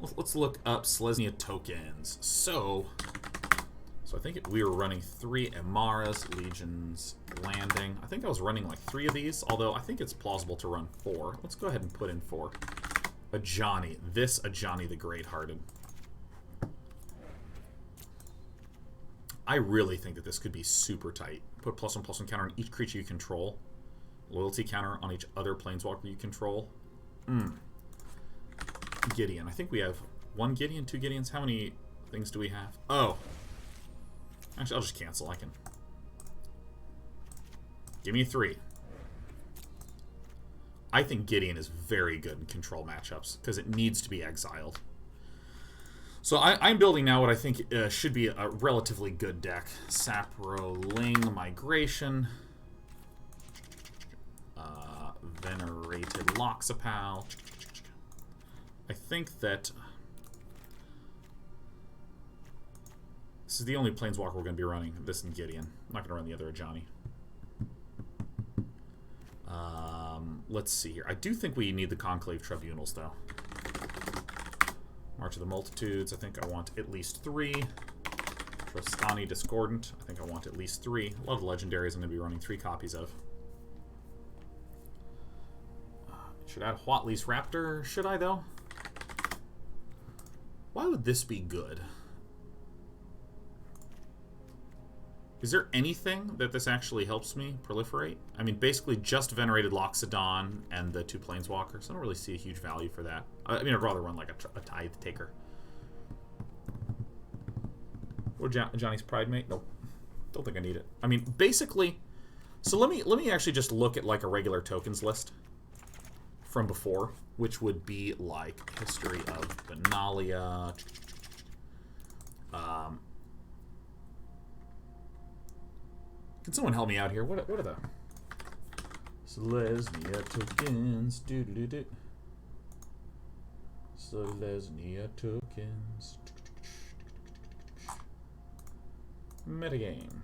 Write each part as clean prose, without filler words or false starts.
Let's look up Selesnya Tokens. So I think we were running 3 Emmaras, Legions, Landing. I think I was running like 3 of these, although I think it's plausible to run 4. Let's go ahead and put in 4. Ajani. This Ajani the Greathearted. I really think that this could be super tight. Put +1/+1 counter on each creature you control. Loyalty counter on each other planeswalker you control. Gideon. I think we have 1 Gideon, 2 Gideons. How many things do we have? Oh. Actually, I'll just cancel. I can. Give me 3. I think Gideon is very good in control matchups because it needs to be exiled. So I'm building now what I think should be a relatively good deck. Saproling Migration. Venerated Loxodon. I think that this is the only planeswalker we're going to be running. This and Gideon. I'm not going to run the other Ajani. Let's see here. I do think we need the Conclave Tribunals, though. March of the Multitudes. I think I want at least 3. Trostani Discordant. I think I want at least 3. A lot of legendaries I'm going to be running 3 copies of. Should add Huatley's Raptor. Should I, though? Why would this be good? Is there anything that this actually helps me proliferate? I mean, basically just Venerated Loxodon and the 2 Planeswalkers. I don't really see a huge value for that. I mean, I'd rather run like a Tithe Taker. Or Johnny's Pride Mate? Nope. Don't think I need it. I mean, basically... So let me actually just look at like a regular tokens list from before, which would be like History of Benalia. Can someone help me out here? What are the Selesnya Tokens? Do. Selesnya Tokens. Metagame.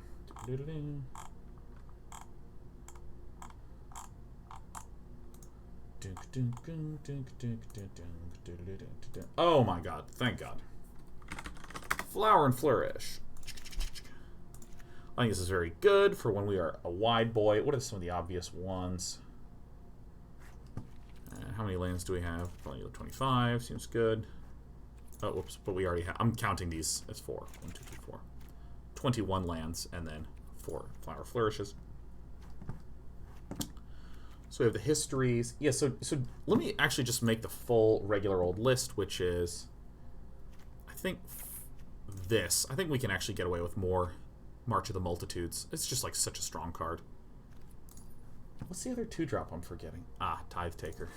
Oh my god, thank god. Flower and Flourish. I think this is very good for when we are a wide boy. What are some of the obvious ones? How many lands do we have? Probably 25. Seems good. Oh, whoops. But we already have... I'm counting these as 4. 1, 2, 3, 4. 21 lands and then 4 Flower Flourishes. So we have the histories. Yeah, so let me actually just make the full regular old list, which is... I think this. I think we can actually get away with more March of the Multitudes. It's just like such a strong card. What's the other 2-drop I'm forgetting? Ah, Tithe Taker.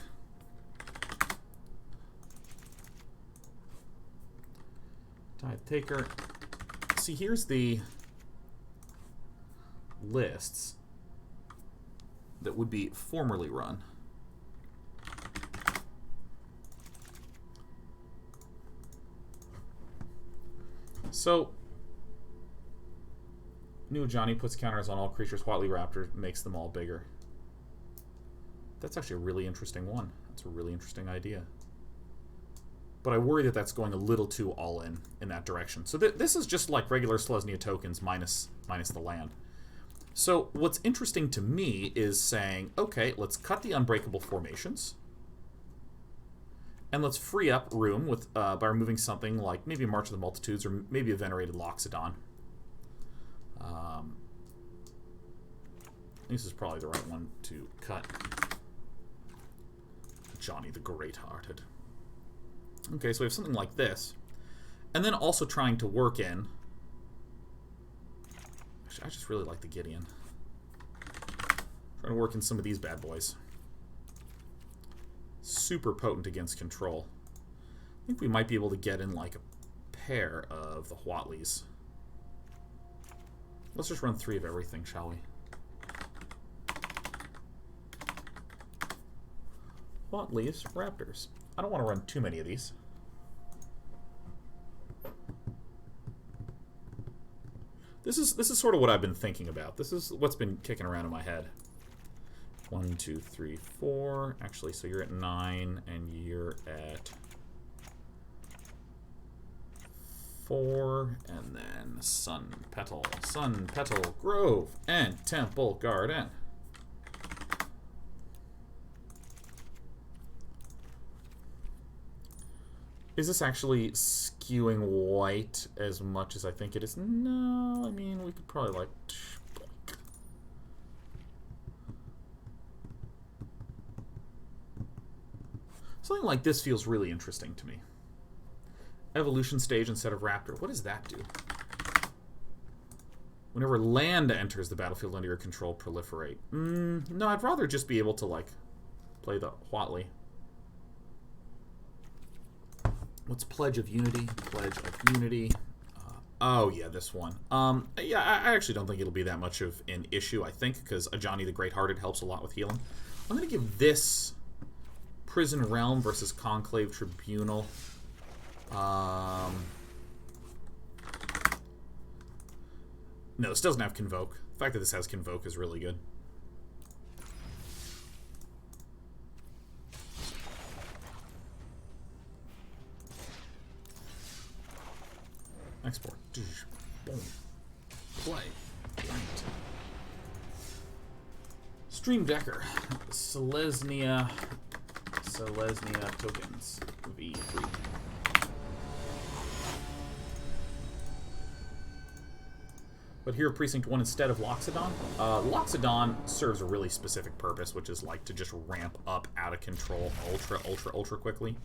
Tithe Taker. See, here's the lists that would be formerly run. So, New Ajani puts counters on all creatures. Huatley Raptor makes them all bigger. That's actually a really interesting one. That's a really interesting idea. But I worry that that's going a little too all-in that direction. So this is just like regular Selesnya Tokens minus the land. So what's interesting to me is saying, okay, let's cut the unbreakable formations. And let's free up room with by removing something like maybe a March of the Multitudes or maybe a Venerated Loxodon. This is probably the right one to cut. Johnny the Greathearted. Okay, so we have something like this. And then also trying to work in... Actually, I just really like the Gideon. Trying to work in some of these bad boys. Super potent against control. I think we might be able to get in like a pair of the Huatleys. Let's just run 3 of everything, shall we? Huatleys, Raptors. I don't want to run too many of these. This is sort of what I've been thinking about. This is what's been kicking around in my head. 1, 2, 3, 4. Actually, so you're at 9 and you're at 4, and then Sunpetal Grove, and Temple Garden. Is this actually skewing white as much as I think it is? No, I mean, we could probably, like... Something like this feels really interesting to me. Evolution stage instead of Raptor. What does that do? Whenever land enters the battlefield under your control, proliferate. No, I'd rather just be able to, like, play the Huatli. What's Pledge of Unity? Pledge of Unity. Oh, yeah, this one. Yeah, I actually don't think it'll be that much of an issue, I think, because Ajani the Greathearted helps a lot with healing. I'm going to give this Prison Realm versus Conclave Tribunal. No, this doesn't have Convoke. The fact that this has Convoke is really good. Export. Boom. Play. Right. Stream Decker. Selesnya Tokens. V3. But here, Precinct 1 instead of Loxodon. Loxodon serves a really specific purpose, which is like to just ramp up out of control ultra quickly.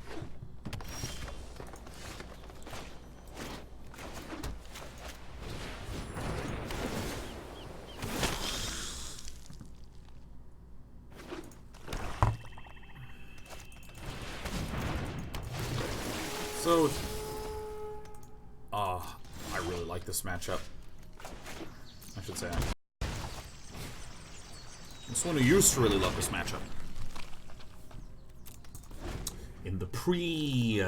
So, I really like this matchup. I should say. I'm someone who used to really love this matchup. In the pre-Spark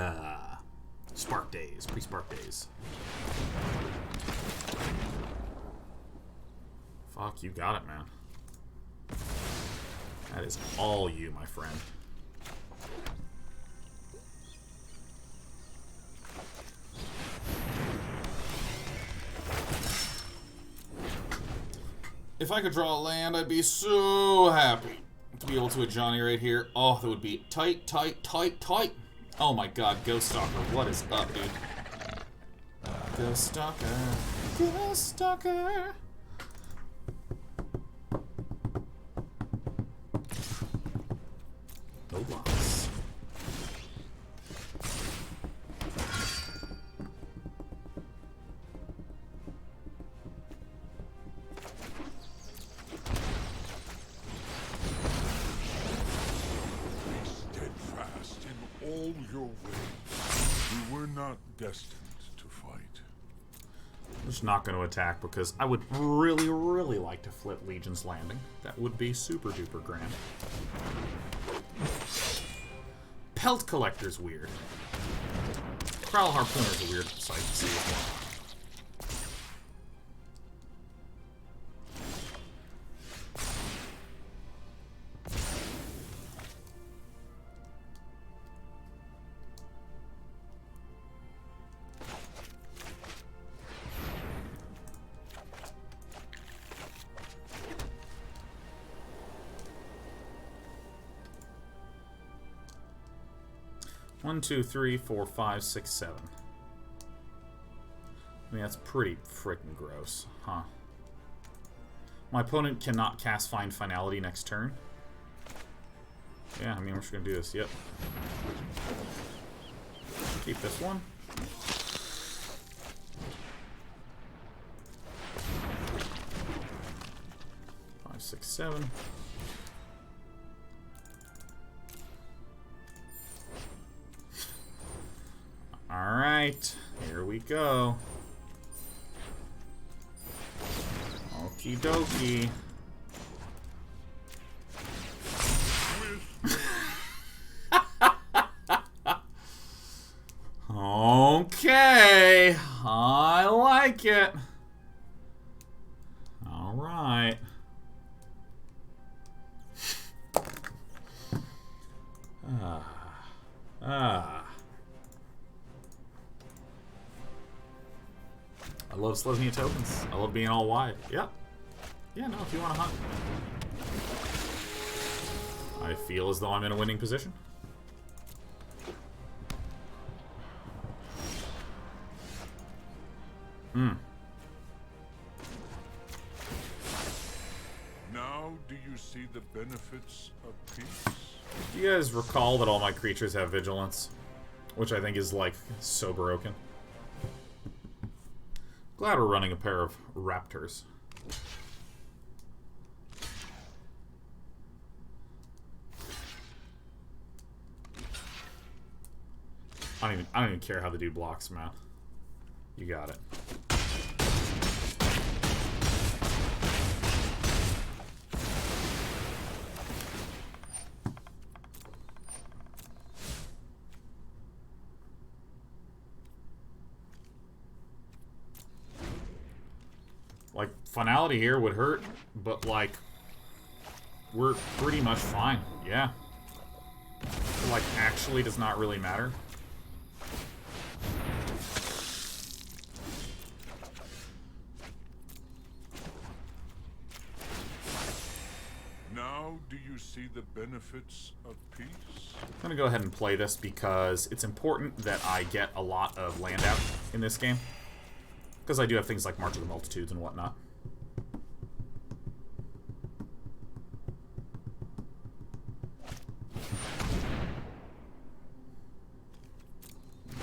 days. Fuck, you got it, man. That is all you, my friend. If I could draw a land, I'd be so happy to be able to Ajani right here. Oh, that would be tight. Oh my god, Ghost Stalker, what is up, dude? Ghost Stalker. No blocks. Your way. We were not destined to fight. I'm just not going to attack because I would really like to flip Legion's Landing. That would be super duper grand. Pelt Collector's weird. Prowl Harpooner's a weird sight to see as well. One, 2, 3, 4, 5, 6, 7. I mean, that's pretty freaking gross, huh? My opponent cannot cast Find Finality next turn. Yeah, I mean, we're just gonna do this. Yep. Keep this one. Five, 6, 7. Alright, here we go. Okie dokie. Okay, I like it. Alright. I love Selesnya Tokens. I love being all wide. Yeah. Yeah, no, if you want to hunt. I feel as though I'm in a winning position. Now do you see the benefits of peace? Do you guys recall that all my creatures have vigilance? Which I think is, like, so broken. Glad we're running a pair of raptors. I don't even care how the dude blocks, man. You got it. Like, finality here would hurt, but, like, we're pretty much fine. Yeah. Like, actually does not really matter. Now do you see the benefits of peace? I'm gonna go ahead and play this because it's important that I get a lot of land out in this game. Because I do have things like March of the Multitudes and whatnot.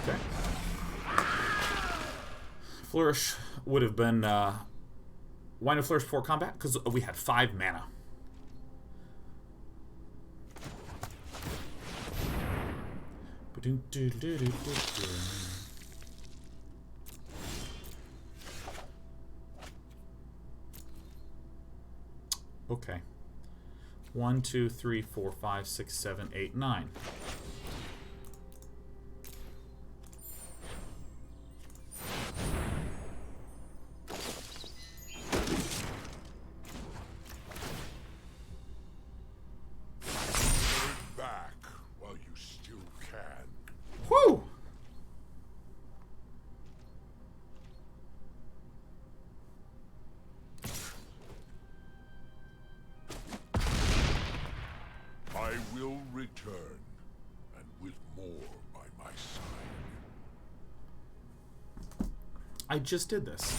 Okay. Flourish would have been... why no Flourish before combat? Because we had 5 mana. Okay. 1, 2, 3, 4, 5, 6, 7, 8, 9. Back while you still can. Whew! I will return, and with more by my side. I just did this.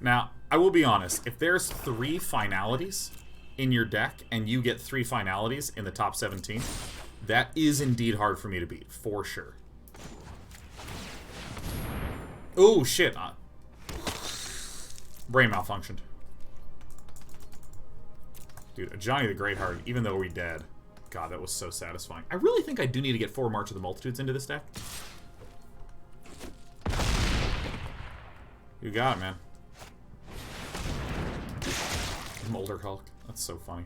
Now, I will be honest. If there's 3 finalities in your deck, and you get 3 finalities in the top 17, that is indeed hard for me to beat, for sure. Oh, shit. Brain malfunctioned. Dude, Ajani the Greathearted, even though we dead. God, that was so satisfying. I really think I do need to get 4 March of the Multitudes into this deck. You got it, man. Molder Hulk. That's so funny.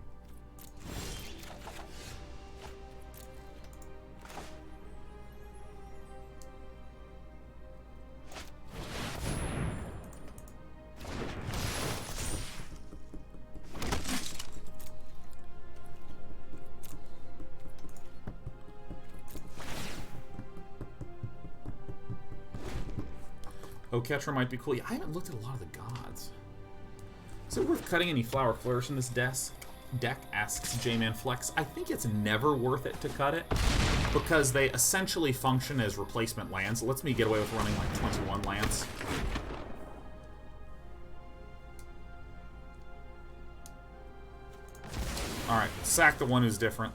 Catcher might be cool. Yeah, I haven't looked at a lot of the gods. Is it worth cutting any Flower Flourish in this deck? Asks J-Man Flex. I think it's never worth it to cut it because they essentially function as replacement lands. It lets me get away with running like 21 lands. Alright, sack the one who's different.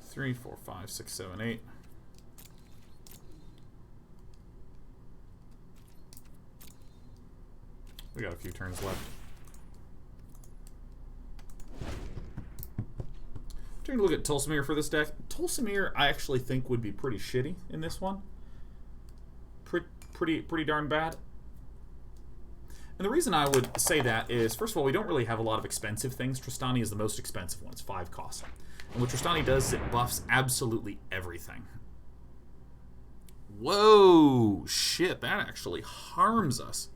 Three, 4, 5, 6, 7, 8. We got a few turns left. Taking a look at Tulsimir for this deck. Tulsimir, I actually think would be pretty shitty in this one. Pretty darn bad. And the reason I would say that is, first of all, we don't really have a lot of expensive things. Tristani is the most expensive one. It's 5 cost. And what Tristani does is it buffs absolutely everything. Whoa! Shit, that actually harms us.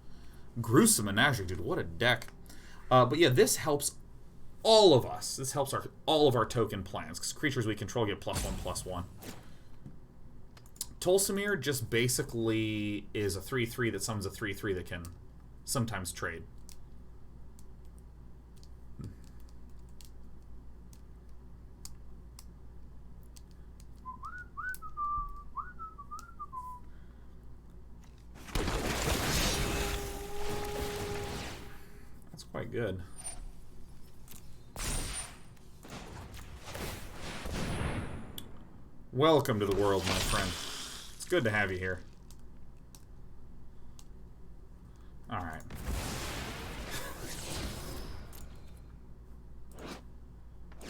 Gruesome Menagerie, dude. What a deck. But yeah, this helps all of us. This helps all of our token plans, because creatures we control get +1/+1. Tolsimir just basically is a 3/3 that summons a 3/3 that can sometimes trade. That's quite good. Welcome to the world, my friend. It's good to have you here. Alright.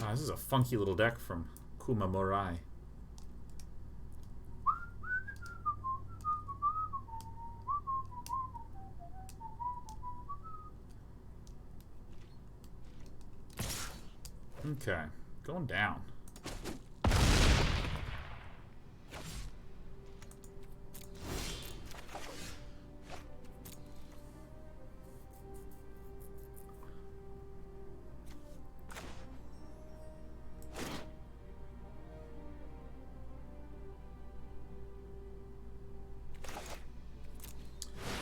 Oh, this is a funky little deck from Kumamorai. Okay, going down.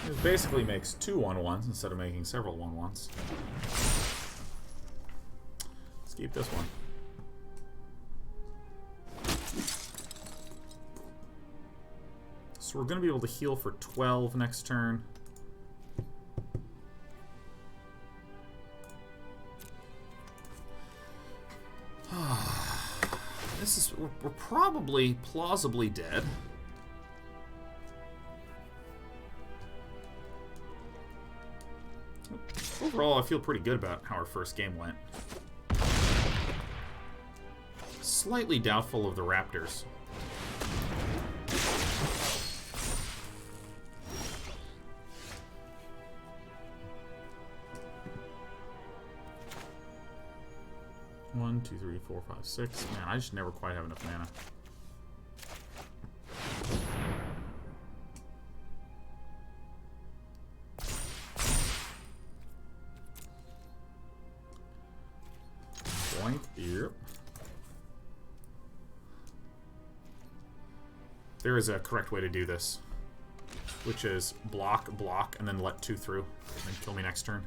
It basically makes 2 1/1s instead of making several 1/1s. Let's keep this one. So we're going to be able to heal for 12 next turn. This is... We're probably plausibly dead. Overall, I feel pretty good about how our first game went. Slightly doubtful of the Raptors. One, two, three, four, five, six. Man, I just never quite have enough mana. Yep. There is a correct way to do this, which is block, block, and then let 2 through, and then kill me next turn.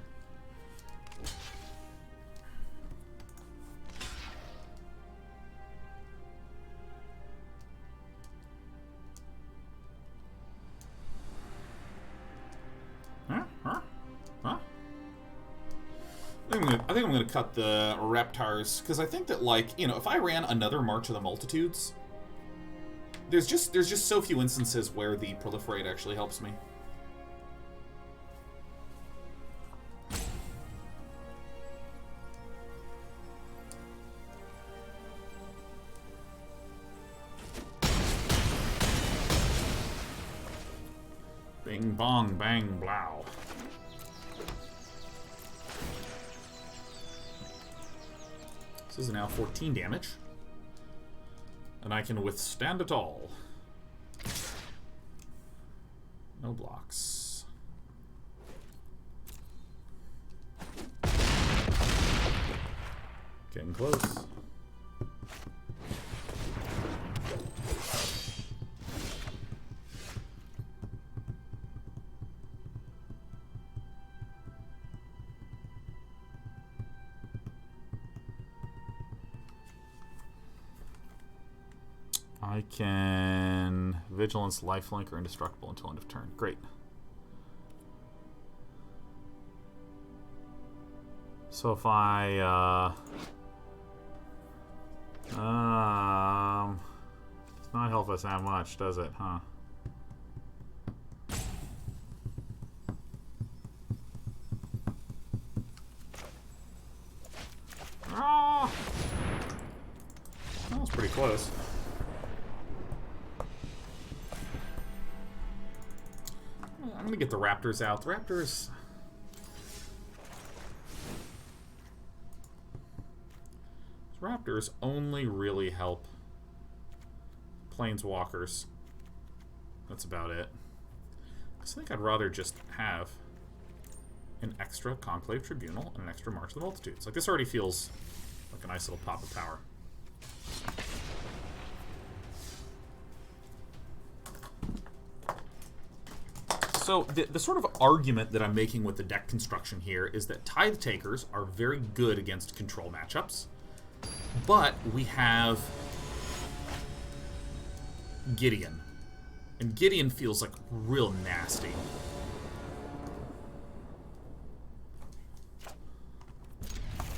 I think I'm gonna cut the Reptars, because I think that, like, you know, if I ran another March of the Multitudes, there's just so few instances where the Proliferate actually helps me. Bing bong bang blow. This is now 14 damage. And I can withstand it all. No blocks. Getting close. I can Vigilance, Lifelink, or Indestructible until end of turn. Great. So if I does not help us that much, does it, huh? Ah! That was pretty close. I'm gonna get the Raptors out. The Raptors only really help Planeswalkers. That's about it. I think I'd rather just have an extra Conclave Tribunal and an extra March of the Multitudes. Like, this already feels like a nice little pop of power. So, the sort of argument that I'm making with the deck construction here is that Tithe Takers are very good against control matchups, but we have Gideon. And Gideon feels like real nasty.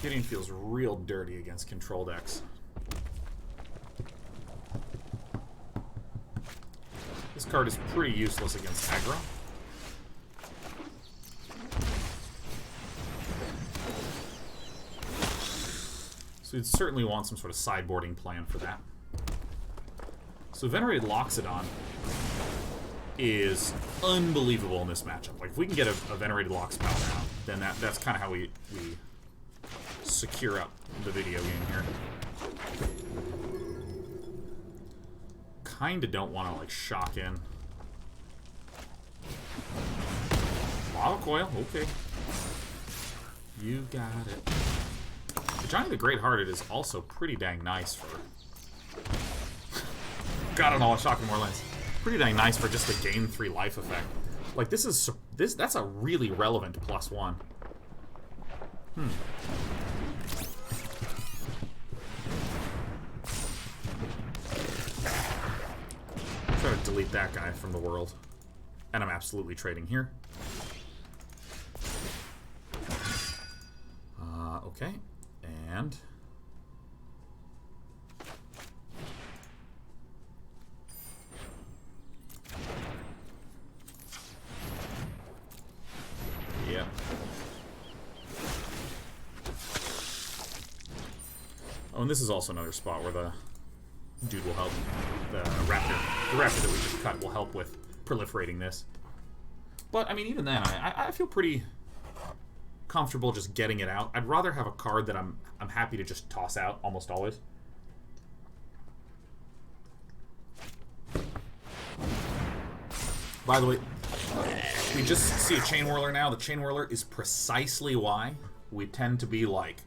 Gideon feels real dirty against control decks. This card is pretty useless against aggro. So you'd certainly want some sort of sideboarding plan for that. So Venerated Loxodon is unbelievable in this matchup. Like, if we can get a Venerated Lox spell now, then that's kind of how we secure up the video game here. Kinda don't want to, like, shock in. Lava Coil, okay. You got it. Ajani the Greathearted is also pretty dang nice for... Got it all, shocking more lines. Pretty dang nice for just the gain 3 life effect. Like, that's a really relevant +1. Try to delete that guy from the world. And I'm absolutely trading here. Okay. And... Yep. Oh, and this is also another spot where the dude will help. The raptor that we just cut will help with proliferating this. But, I mean, even then, I feel pretty comfortable just getting it out. I'd rather have a card that I'm happy to just toss out almost always. By the way, we just see a Chain Whirler now. The Chain Whirler is precisely why we tend to be like...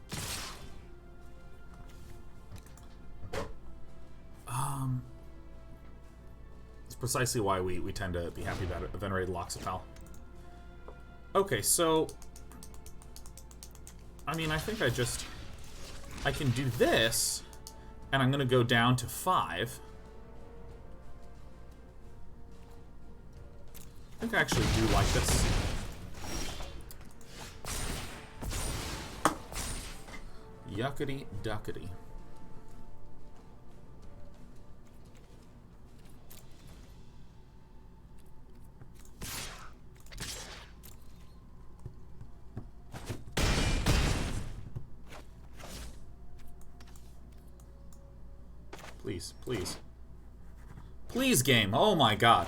It's precisely why we tend to be happy about it. A Venerated Loxodon. Okay, so... I mean, I think I can do this, and I'm going to go down to 5. I think I actually do like this. Yuckity duckity. Please, please. Please, game. Oh my god.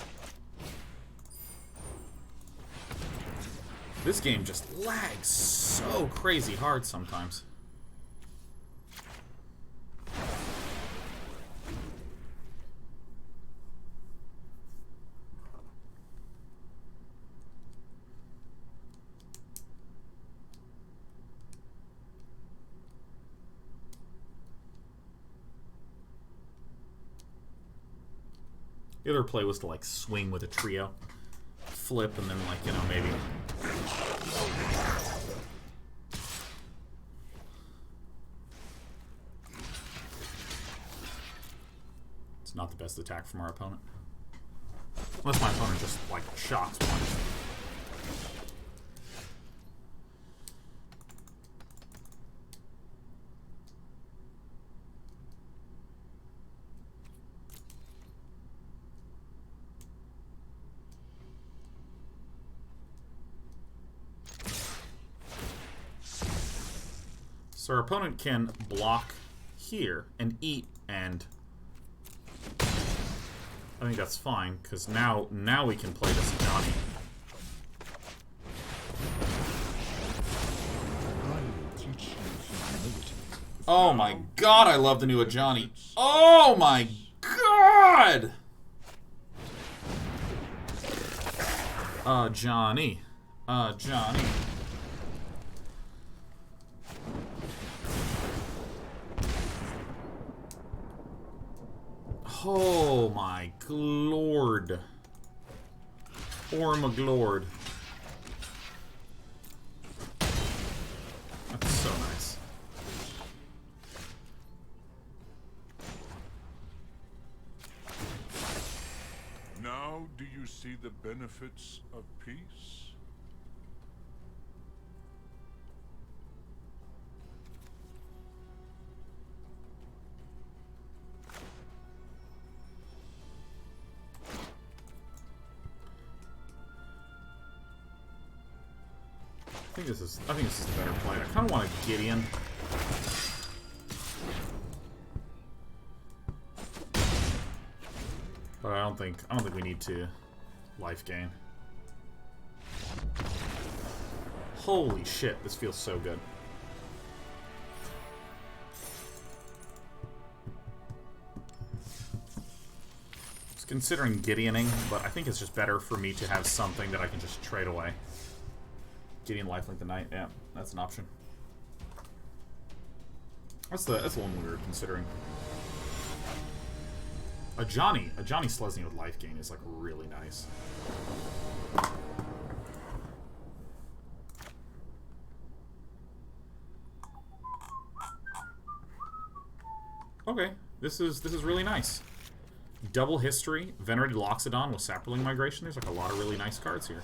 This game just lags so crazy hard sometimes. The other play was to, like, swing with a trio. Flip, and then, like, you know, maybe... It's not the best attack from our opponent. Unless my opponent just, like, shocks one. So our opponent can block here and eat, and I think that's fine, because now we can play this Ajani. Oh my god, I love the new Ajani. Oh my god! Ajani. Ajani. Ormaglord. Ormaglord. That's so nice. Now do you see the benefits of peace? I think this is the better play. I kind of want a Gideon. But I don't think we need to life gain. Holy shit, this feels so good. I was considering Gideoning, but I think it's just better for me to have something that I can just trade away. Gideon Lifelink the Knight, yeah, that's an option. That's the one we were considering. Ajani Selesnya with life gain is like really nice. Okay, this is really nice. Double history, Venerated Loxodon with Saproling Migration. There's like a lot of really nice cards here.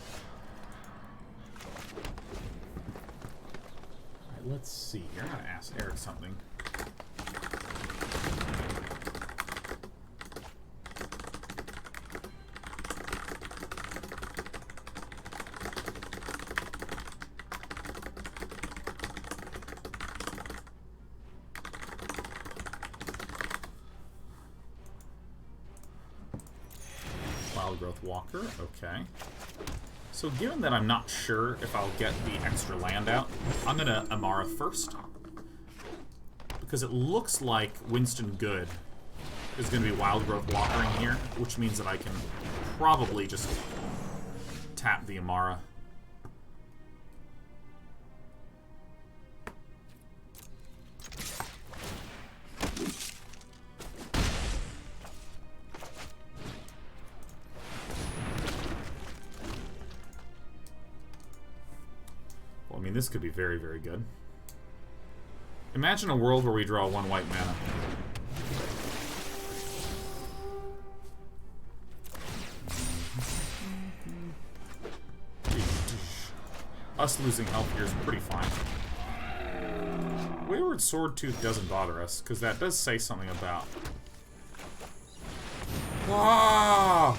Let's see here. I gotta ask Eric something. Wild Growth Walker, okay. So given that I'm not sure if I'll get the extra land out, I'm going to Emmara first. Because it looks like Winston Good is going to be Wild Growth Walkering here, which means that I can probably just tap the Emmara. This could be very, very good. Imagine a world where we draw 1 white mana. Us losing health here is pretty fine. Wayward Swordtooth doesn't bother us, because that does say something about... Ah!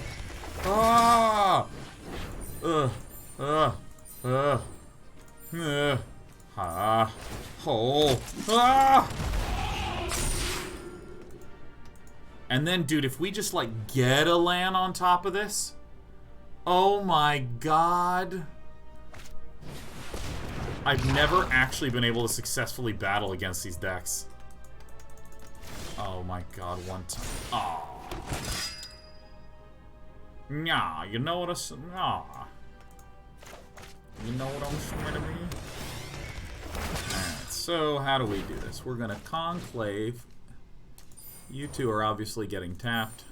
Ah! And then, dude, if we just, like, get a land on top of this... Oh my god. I've never actually been able to successfully battle against these decks. Oh my god, one time. Aww. Nah, you know what I said? Nah. You know what I'm trying to be? Alright, so how do we do this? We're gonna Conclave. You two are obviously getting tapped.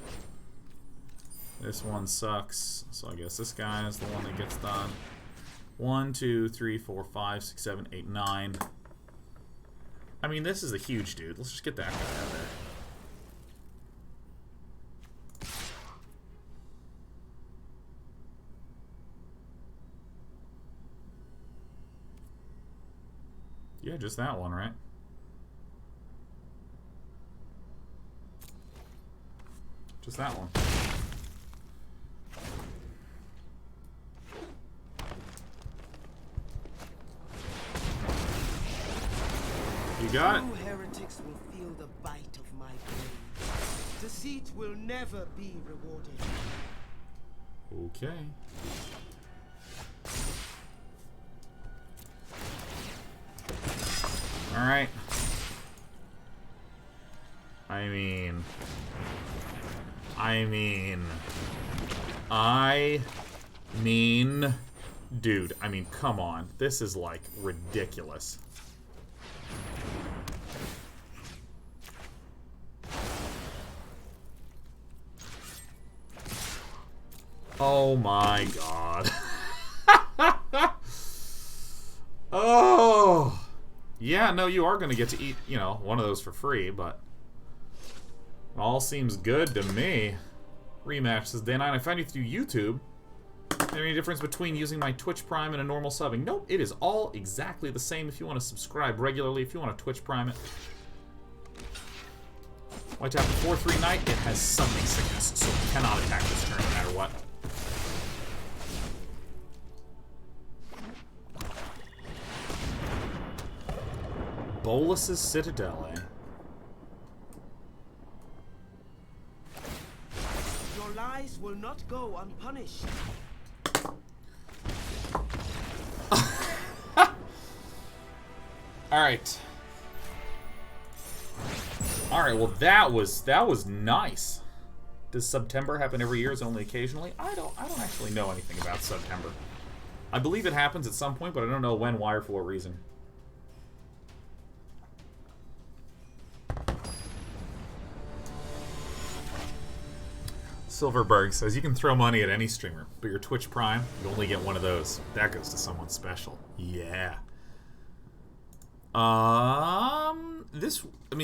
This one sucks, so I guess this guy is the one that gets done. 1, 2, 3, 4, 5, 6, 7, 8, 9. I mean, this is a huge dude. Let's just get that guy out of there. Yeah, just that one, right? Just that one. You got it. True heretics will feel the bite of my blade. Deceit will never be rewarded. Okay. Alright. I mean, dude, I mean, come on. This is, like, ridiculous. Oh my god. Oh. Yeah, no, you are going to get to eat, you know, one of those for free, but all seems good to me. Rematch says, Day 9, I found you through YouTube. Is there any difference between using my Twitch Prime and a normal subbing? Nope, it is all exactly the same if you want to subscribe regularly, if you want to Twitch Prime it. White tap the 4-3 Knight, it has summoning sickness, so it cannot attack this turn no matter what. Bolus's Citadel, eh? Your lies will not go unpunished. Alright. Alright, well that was nice. Does September happen every year? Is it only occasionally? I don't actually know anything about September. I believe it happens at some point, but I don't know when, why, or for what reason. Silverberg says, you can throw money at any streamer, but your Twitch Prime, you only get one of those. That goes to someone special. Yeah.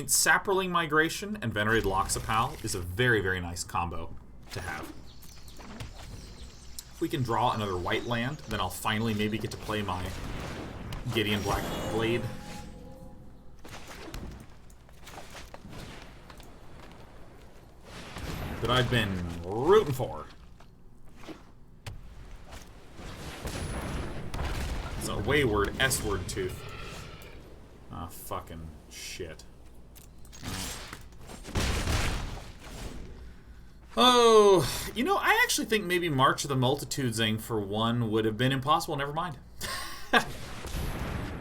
Saproling Migration and Venerated Loxodon is a very, very nice combo to have. If we can draw another white land, then I'll finally maybe get to play my Gideon Blackblade. That I've been rooting for. It's a wayward S-word tooth. Ah, fucking shit. Oh, you know, I actually think maybe March of the Multitudesing for one would have been impossible. Never mind. 007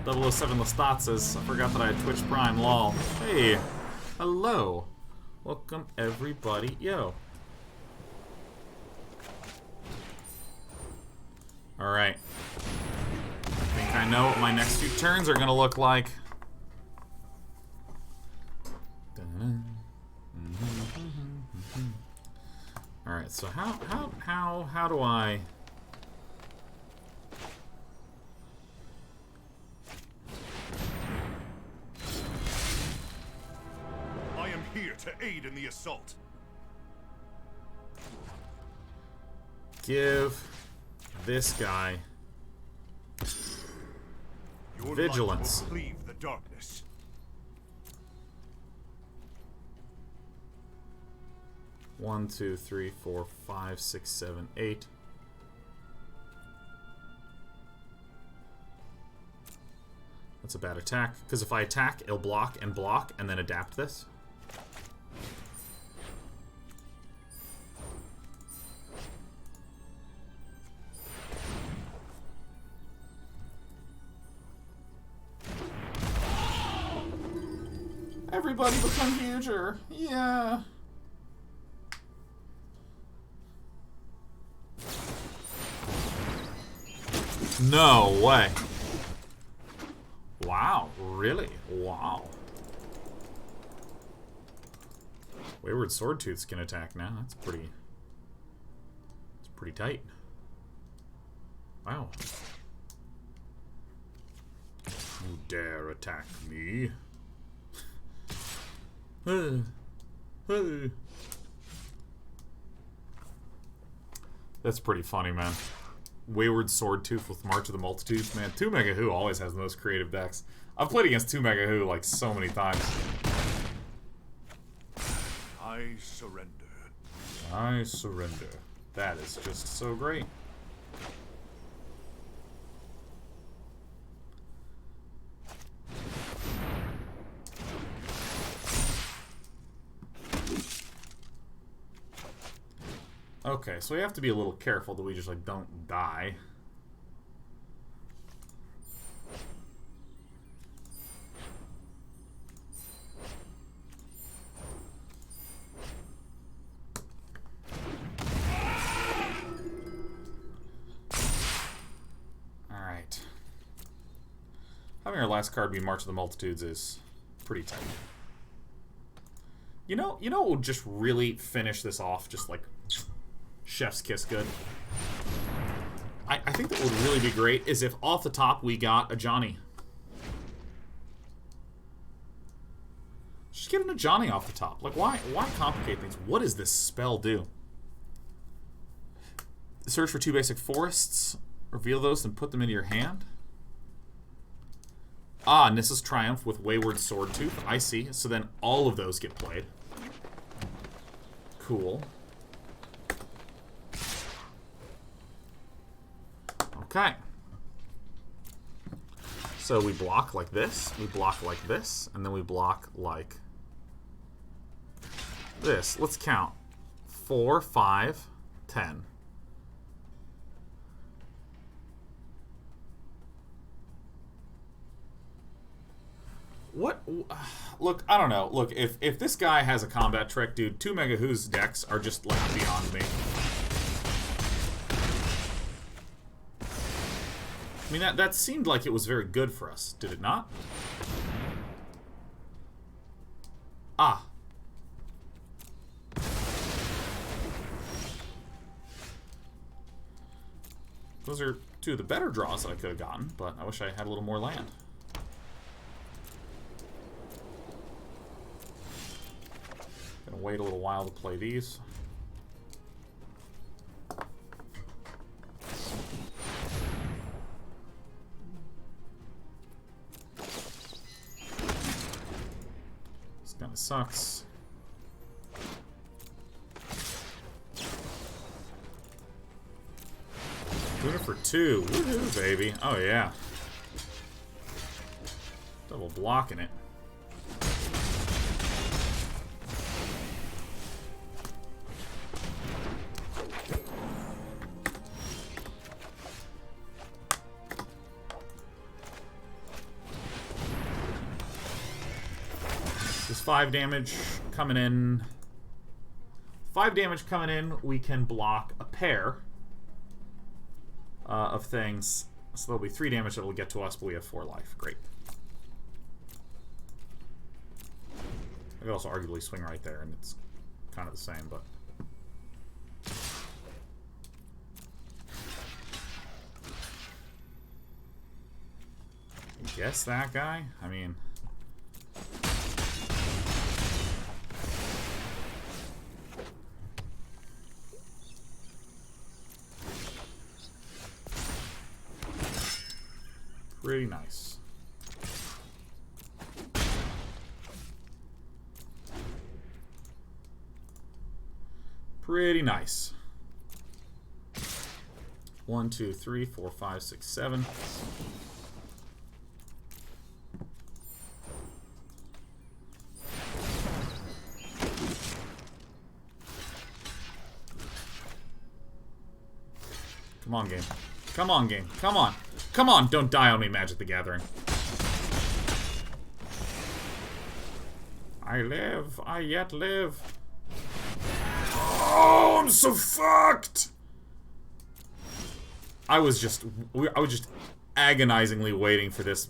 Lestat says, I forgot that I had Twitch Prime, lol. Hey, hello. Welcome, everybody. Yo. Alright. I think I know what my next few turns are going to look like. Alright, so how do I... I am here to aid in the assault. Give this guy Your vigilance. light will cleave the darkness. One, 2, 3, 4, 5, 6, 7, 8. That's a bad attack, because if I attack, it'll block, and then adapt this. Everybody become huger. Yeah. No way. Wow, really? Wow. Wayward Swordtooths can attack now. That's pretty tight. Wow. You dare attack me? That's pretty funny, man. Wayward Swordtooth with March of the Multitudes. Man, 2 Mega Who always has the most creative decks. I've played against 2 Mega Who like so many times. I surrender. I surrender. That is just so great. Okay, so we have to be a little careful that we just like don't die. Alright. Having our last card be March of the Multitudes is pretty tight. You know what will just really finish this off, just like Chef's kiss good. I think that would really be great is if off the top we got Ajani. Just get an Ajani off the top. Like, why complicate things? What does this spell do? Search for 2 basic forests. Reveal those and put them into your hand. Ah, Nissa's Triumph with Wayward Swordtooth. I see. So then all of those get played. Cool. Okay. So we block like this, we block like this, and then we block like this. Let's count. 4, 5, 10. What? Look, I don't know. Look, if this guy has a combat trick, dude, 2 Mega Who's decks are just, like, beyond me. I mean, that seemed like it was very good for us, did it not? Ah. Those are 2 of the better draws that I could have gotten, but I wish I had a little more land. Gonna wait a little while to play these. This kind of sucks. Doing it for 2. Woohoo, baby. Oh, yeah. Double blocking it. There's 5 damage coming in. 5 damage coming in. We can block a pair of things. So there'll be 3 damage that'll get to us, but we have 4 life. Great. I could also arguably swing right there, and it's kind of the same, but... Guess that guy? I mean... Pretty nice. Pretty nice. 1, 2, 3, 4, 5, 6, 7. Come on, game. Come on, game. Come on. Come on, don't die on me, Magic the Gathering. I live. I yet live. Oh, I'm so fucked! I was just agonizingly waiting for this.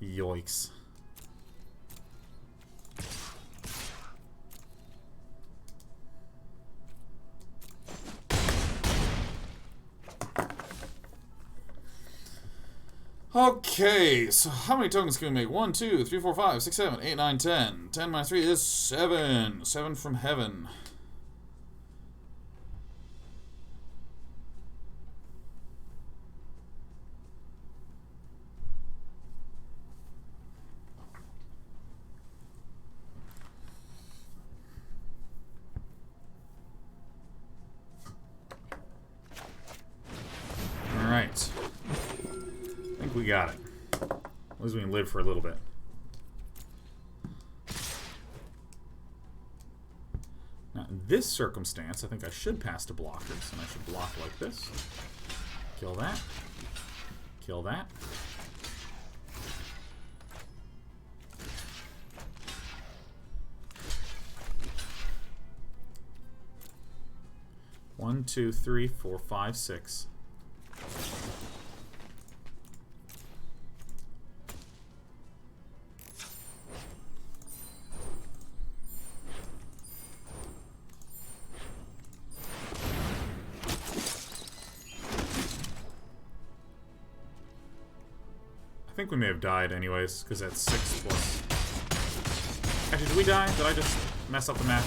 Yoicks. Okay, so how many tokens can we make? 1, 2, 3, 4, 5, 6, 7, 8, 9, 10. 10 minus 3 is 7. 7 from heaven. Alright. We got it. At least we can live for a little bit. Now, in this circumstance, I think I should pass to blockers, and I should block like this. Kill that. Kill that. One, 2, 3, 4, 5, 6. think we may have died anyways, because that's 6 plus... Actually, did we die? Did I just mess up the map?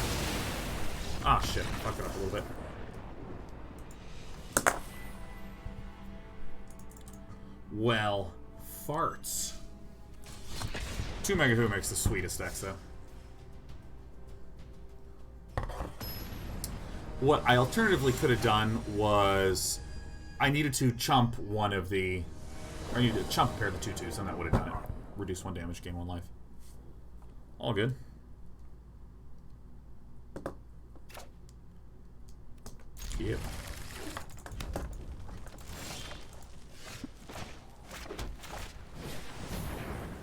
Ah, shit. Fuck it up a little bit. Well, farts. 2 Mega Who makes the sweetest decks, though. What I alternatively could have done was... I needed to chump one of the... Or I needed to chump a pair of the 2/2s, and that would have done it. Reduce 1 damage, gain 1 life. All good. Yep.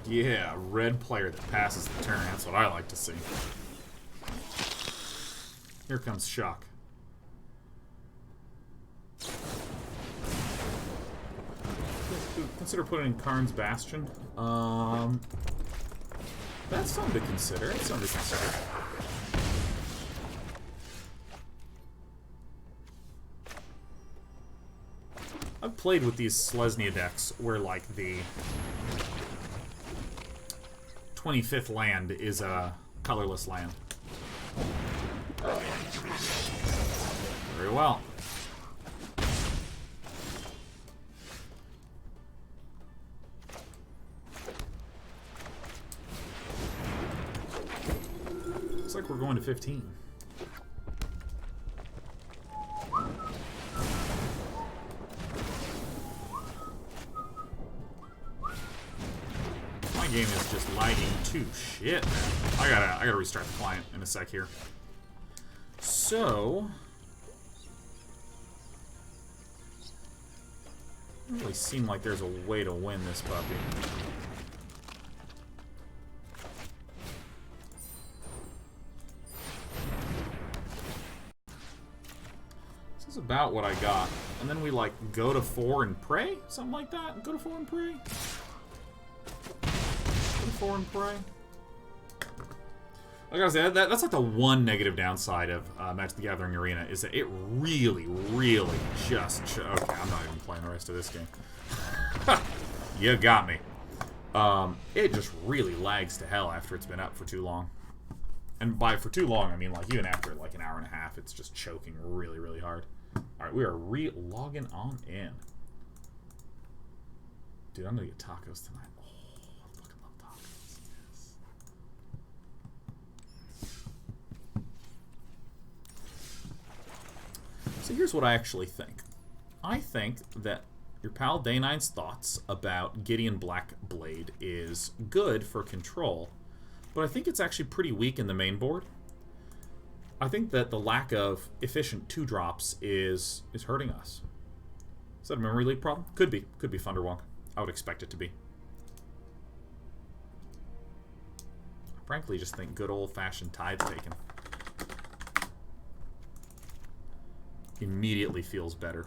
Yeah, red player that passes the turn. That's what I like to see. Here comes Shock. Consider putting in Karn's Bastion. That's something to consider. That's something to consider. I've played with these Selesnya decks where, like, the 25th land is a colorless land. Very well. Looks like we're going to 15. My game is just lagging to shit. I gotta restart the client in a sec here. So, doesn't really seem like there's a way to win this puppy. This is about what I got. And then we, like, go to 4 and pray? Something like that? Go to 4 and pray? Go to 4 and pray? Like I said, that's like the one negative downside of Magic the Gathering Arena, is that it really, really just... Okay, I'm not even playing the rest of this game. You got me. It just really lags to hell after it's been up for too long. And by for too long, I mean, like, even after, like, an hour and a half, it's just choking really, really hard. Alright, we are re-logging on in. Dude, I'm gonna get tacos tonight. Oh, I fucking love tacos. Yes. So here's what I actually think. I think that your pal Day9's thoughts about Gideon Blackblade is good for control, but I think it's actually pretty weak in the main board. I think that the lack of efficient 2-drops is hurting us. Is that a memory leak problem? Could be. Could be Thunderwonk. I would expect it to be. I frankly just think good old-fashioned Tithe Taken immediately feels better.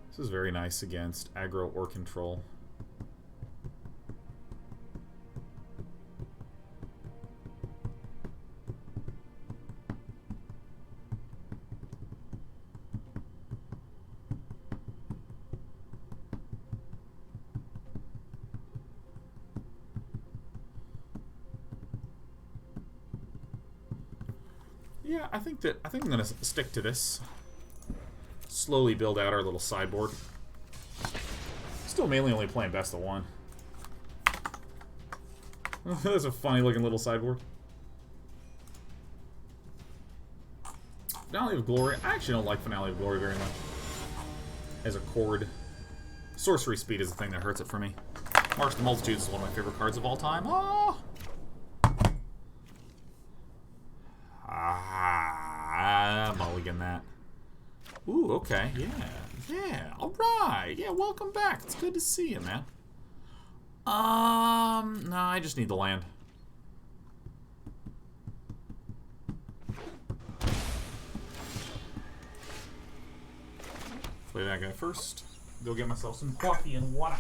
This is very nice against aggro or control. Yeah, I think I'm gonna stick to this. Slowly build out our little sideboard. Still mainly only playing best of 1. That's a funny looking little sideboard. Finale of Glory. I actually don't like Finale of Glory very much. As a chord. Sorcery speed is the thing that hurts it for me. March of the Multitudes is one of my favorite cards of all time. Oh! Mulligan that. Ooh, okay, yeah, alright, yeah, welcome back, it's good to see you, man. No, I just need the land. Play that guy first, go get myself some coffee and water.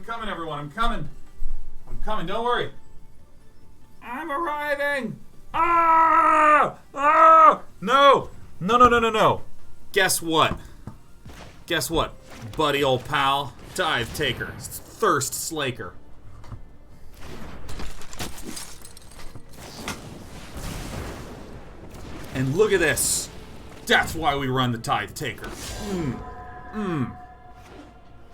coming, everyone. I'm coming. I'm coming. Don't worry. I'm arriving. Ah! Ah! No! No, no, no, no, no. Guess what? Guess what, buddy old pal? Tithe Taker. Thirst Slaker. And look at this. That's why we run the Tithe Taker.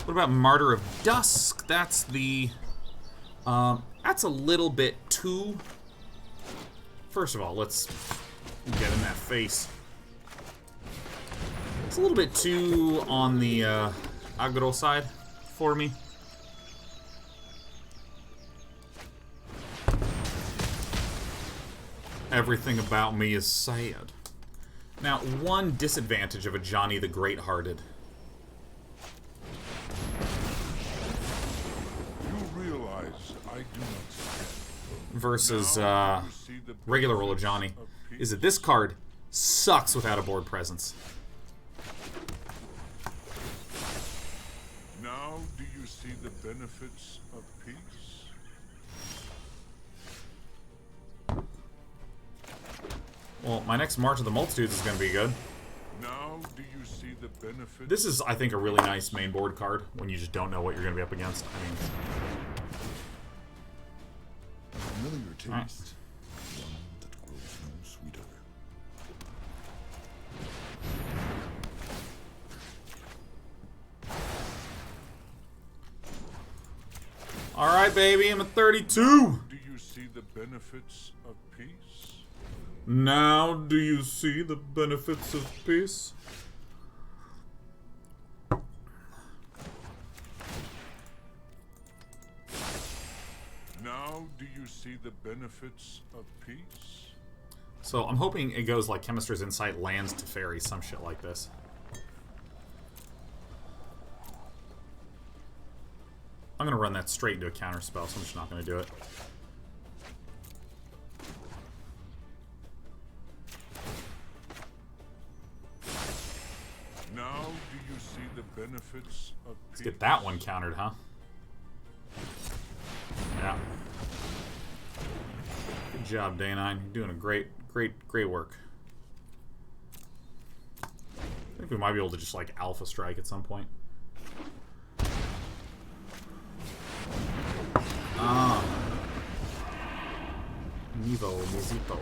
What about Martyr of Dusk? That's the... that's a little bit too... First of all, let's get in that face. It's a little bit too on the Aggro side for me. Everything about me is sad. Now, one disadvantage of Ajani the Greathearted. You realize I do not stand. Versus Now you see the regular roll benefits Ajani of peace. is that this card sucks without a board presence. Now do you see the benefits of peace? Well, my next March of the Multitudes is going to be good. Now do you see the benefits? This is, I think, a really nice main board card when you just don't know what you're going to be up against. I mean, A familiar taste, Alright. one that grows no sweeter. alright, baby, I'm at 32! Do you see the benefits of peace? Now, do you see the benefits of peace? Now do you see the benefits of peace? So, I'm hoping it goes like Chemister's Insight lands to Fairy, some shit like this. I'm gonna run that straight into a counter spell, so I'm just not gonna do it. Now do you see the benefits of peace? Let's get that one countered, huh? Yeah. Good job, Day9. You're doing a great work. I think we might be able to just, like, Alpha Strike at some point. Ah. Nivo, Mizito.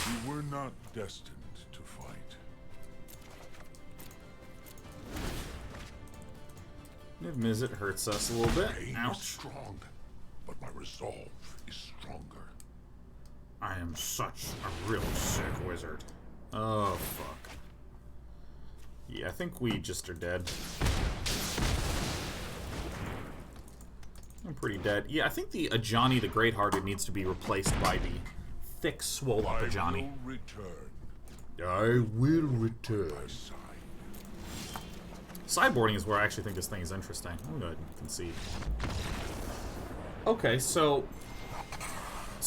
You were not destined to fight. Niv Mizzet hurts us a little bit. Pain is Ouch. strong, but my resolve is stronger. I am such a real sick wizard. Oh, fuck. Yeah, I think we just are dead. I'm pretty dead. Yeah, I think the Ajani the Greathearted needs to be replaced by the thick, swole up I Ajani. will return. I will return. My side. Sideboarding is where I actually think this thing is interesting. I'm going to concede. Okay, so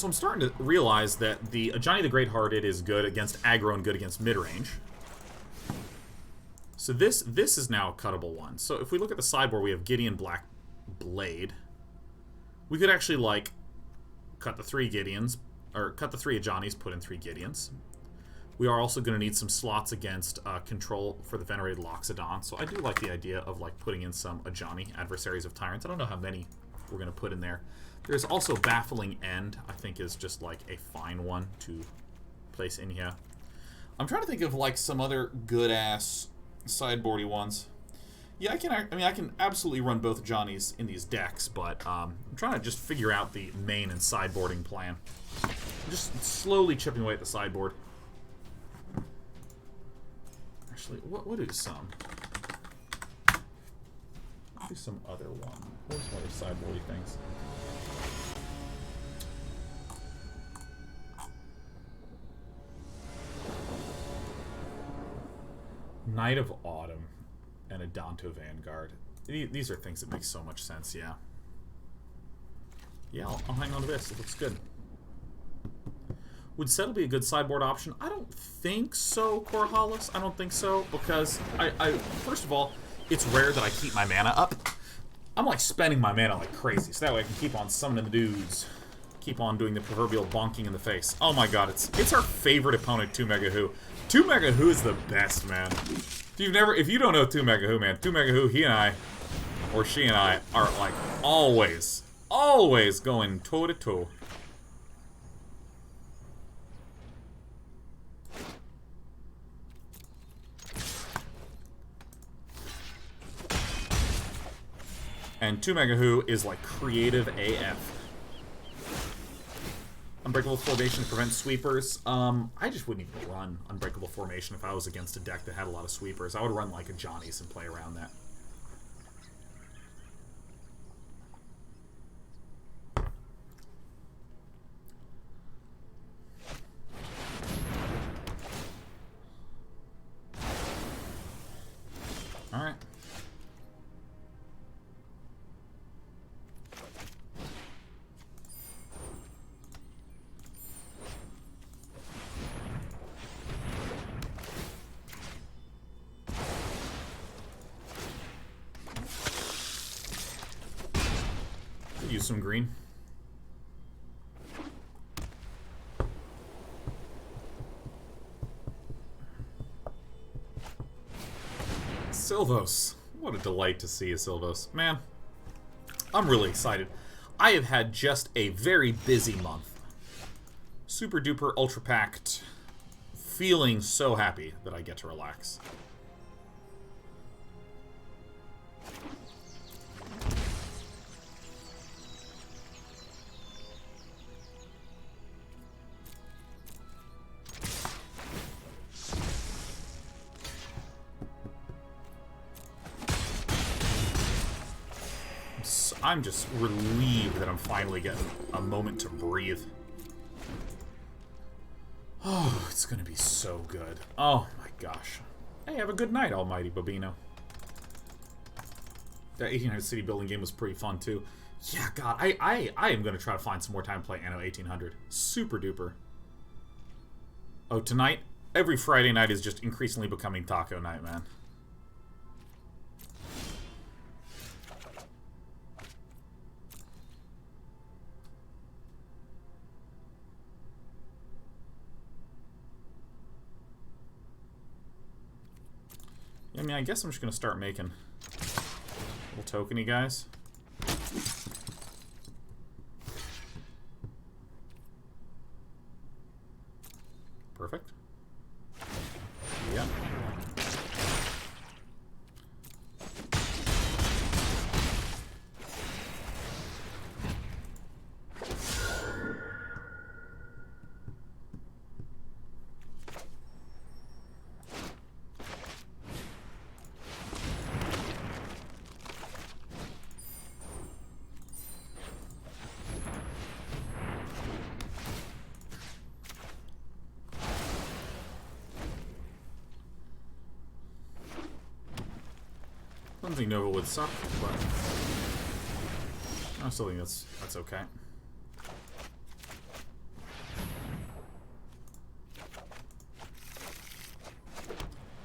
I'm starting to realize that the Ajani the Greathearted is good against aggro and good against mid-range. So this is now a cuttable one. So if we look at the sideboard, we have Gideon Blackblade. We could actually, like, cut the 3 Gideons, or cut the 3 Ajanis, put in 3 Gideons. We are also going to need some slots against control for the Venerated Loxodon. So I do like the idea of, like, putting in some Ajani, Adversaries of Tyrants. I don't know how many we're going to put in there. There's also Baffling End, I think is just, like, a fine one to place in here. I'm trying to think of, like, some other good-ass sideboardy ones. Yeah, I can absolutely run both Johnnies in these decks, but I'm trying to just figure out the main and sideboarding plan. I'm just slowly chipping away at the sideboard. Actually, what is some? What is some other one? What are some other sideboardy things? Night of Autumn. and Adanto Vanguard. These are things that make so much sense, yeah. Yeah, I'll hang on to this. It looks good. Would Settle be a good sideboard option? I don't think so, Corhalis. I don't think so, because I first of all, it's rare that I keep my mana up. I'm like spending my mana like crazy, so that way I can keep on summoning the dudes. Keep on doing the proverbial bonking in the face. Oh my god, it's our favorite opponent, 2 Mega Who. 2 Mega Who is the best, man. If you don't know 2 Mega Who, man, 2 Mega Who, he and I, or she and I, are like always going toe to toe. And 2 Mega Who is like creative AF. Unbreakable Formation to prevent sweepers. I just wouldn't even run Unbreakable Formation if I was against a deck that had a lot of sweepers. I would run like a Johnny's and play around that. Alright. Use some green. Sylvos. What a delight to see a Sylvos. Man, I'm really excited. I have had just a very busy month. Super duper ultra packed. Feeling so happy that I get to relax. I'm just relieved that I'm finally getting a moment to breathe. Oh, it's gonna be so good. Oh my gosh. Hey, have a good night, almighty Bobino. That 1800 city building game was pretty fun too. Yeah, God, I am gonna try to find some more time to play Anno 1800. Super duper. Oh, tonight? Every Friday night is just increasingly becoming taco night, man. I mean, I guess I'm just going to start making little tokeny guys. Perfect. Yeah. Cleansing Nova would suck, but I still think that's okay.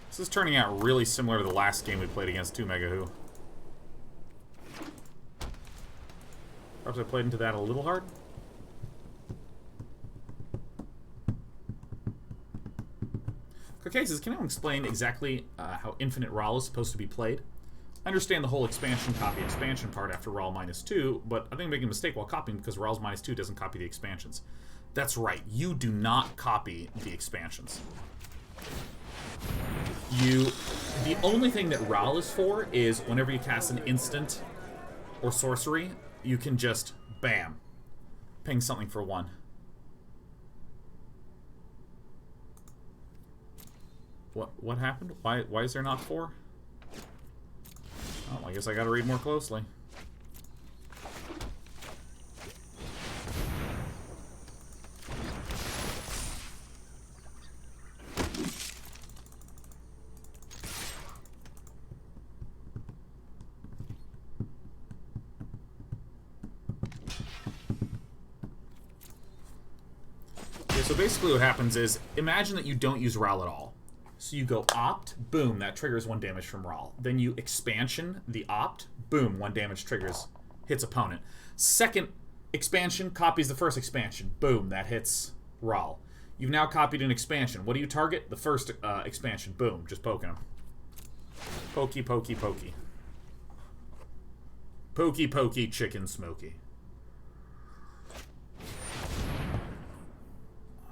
This is turning out really similar to the last game we played against 2 Mega Who. Perhaps I played into that a little hard. Caucasus, can you explain exactly how Infinite Rahl is supposed to be played? I understand the whole expansion copy expansion part after Rahl -2, but I think I'm making a mistake while copying because Rahl's -2 doesn't copy the expansions. That's right, you do not copy the expansions. The only thing that Rahl is for is whenever you cast an instant or sorcery, you can just, bam, ping something for 1. What happened? Why is there not 4? Oh, I guess I gotta read more closely. Okay, so basically what happens is, imagine that you don't use Ral at all. So you go Opt, boom, that triggers 1 damage from Ral. Then you Expansion the Opt, boom, 1 damage triggers, hits opponent. Second expansion copies the first expansion, boom, that hits Ral. You've now copied an expansion. What do you target? The first expansion, boom, just poking him. Pokey, pokey, pokey. Pokey, pokey, chicken smoky.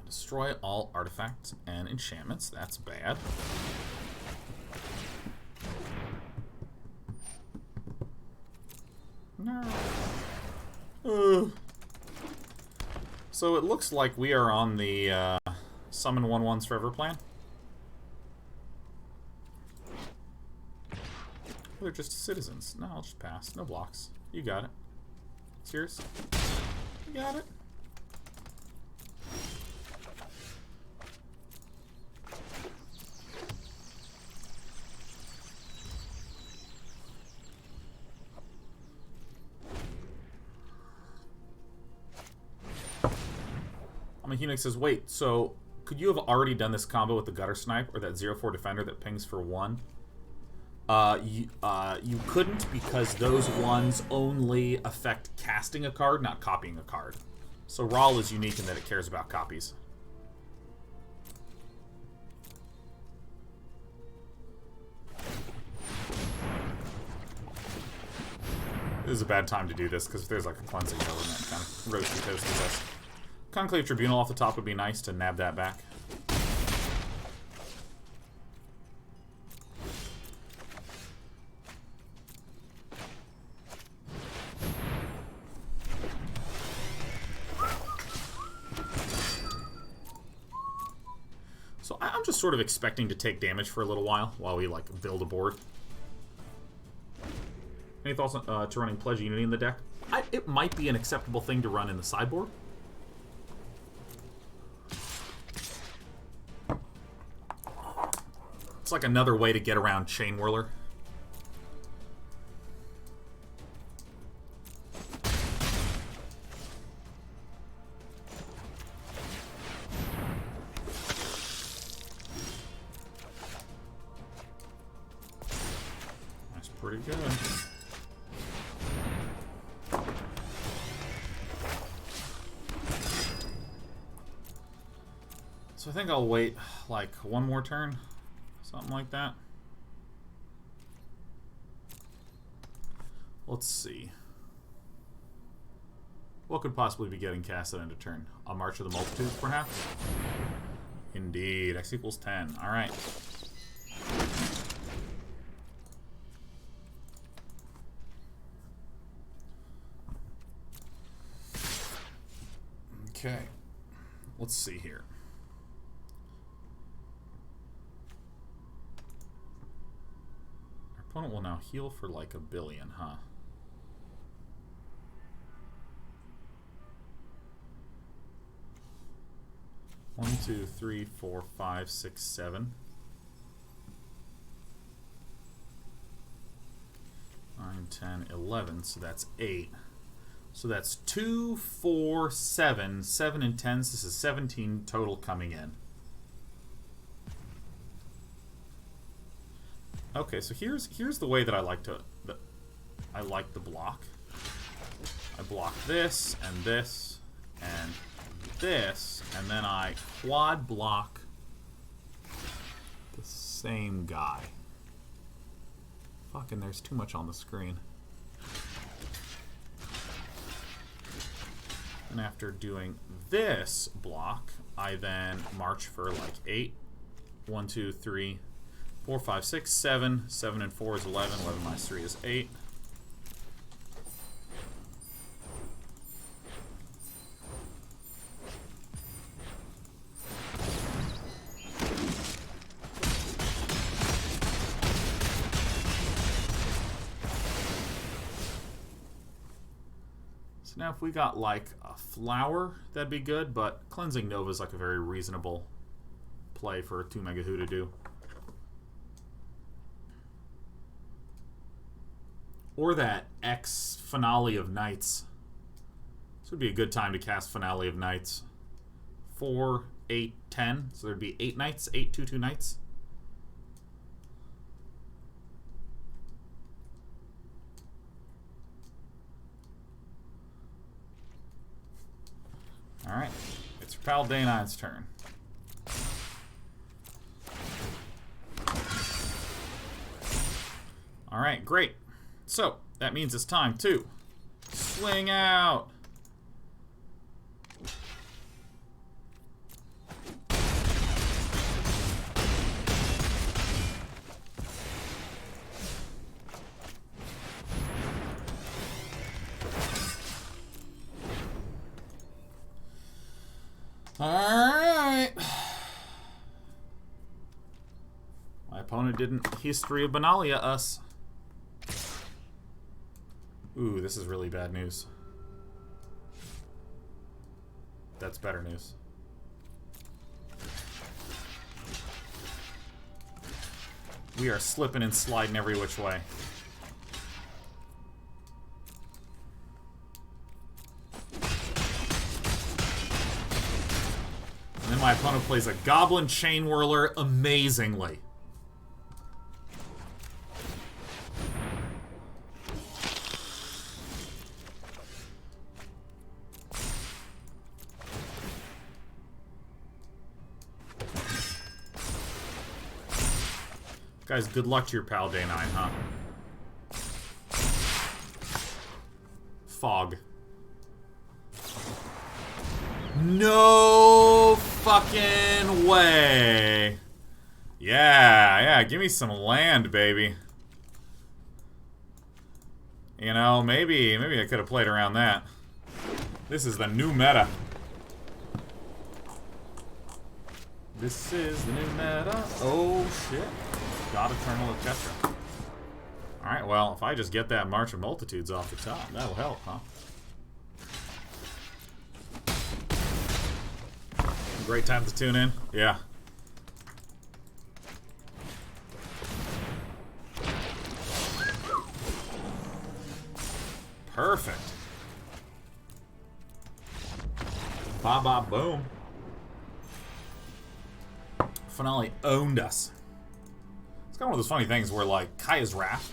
Destroy all artifacts and enchantments. That's bad. No. So it looks like we are on the summon 1/1s forever plan. They're just citizens. No, I'll just pass. No blocks. You got it. It's yours. You got it. Hunix says, wait, so could you have already done this combo with the Gutter Snipe or that 0/4 Defender that pings for 1? You couldn't, because those ones only affect casting a card, not copying a card. So Ral is unique in that it cares about copies. This is a bad time to do this, because if there's like a cleansing over, and that kind of roasty toasty us. Conclave Tribunal off the top would be nice to nab that back. So I'm just sort of expecting to take damage for a little while we like build a board. Any thoughts on, to running Pledge of Unity in the deck? It might be an acceptable thing to run in the sideboard. It's like another way to get around Chain Whirler. That's pretty good. So I think I'll wait like one more turn. Something like that. Let's see. What could possibly be getting cast at end of turn? A March of the Multitudes, perhaps? Indeed. X equals 10. Alright. Okay. Let's see here. Opponent will now heal for like 1 billion, huh? One, 2, 3, 4, 5, 6, 7. 9, 10, 11. So that's 8. So that's 2, 4, 7. 7 and 10. So this is 17 total coming in. Okay, so here's the way that I like to I like the block. I block this and this and this, and then I quad block the same guy. Fucking, there's too much on the screen. And after doing this block, I then march for like 8. 1, 2, 3, 4, 5, 6, 7. 7 and 4 is 11. 11 minus 3 is 8. So now if we got like a flower, that'd be good, but Cleansing Nova is like a very reasonable play for a 2 Mega Who to do. Or that X Finale of Nights. This would be a good time to cast Finale of Nights. 4, 8, 10. So there'd be 8 knights, 8 2/2 knights. Alright, it's Paldani's turn. Alright, great. So, that means it's time to swing out. Alright. My opponent didn't History of Benalia us. Ooh, this is really bad news. That's better news. We are slipping and sliding every which way. And then my opponent plays a Goblin Chain Whirler amazingly. Guys, good luck to your Paldani, huh? Fog. No fucking way. Yeah, give me some land, baby. You know, maybe I could have played around that. This is the new meta. This is the new meta. Oh, shit. God Eternal Orchestra. Alright, well, if I just get that March of Multitudes off the top, that'll help, huh? Great time to tune in. Yeah. Perfect. Ba-ba boom. Finale owned us. It's kind of one of those funny things where, like, Kaya's Wrath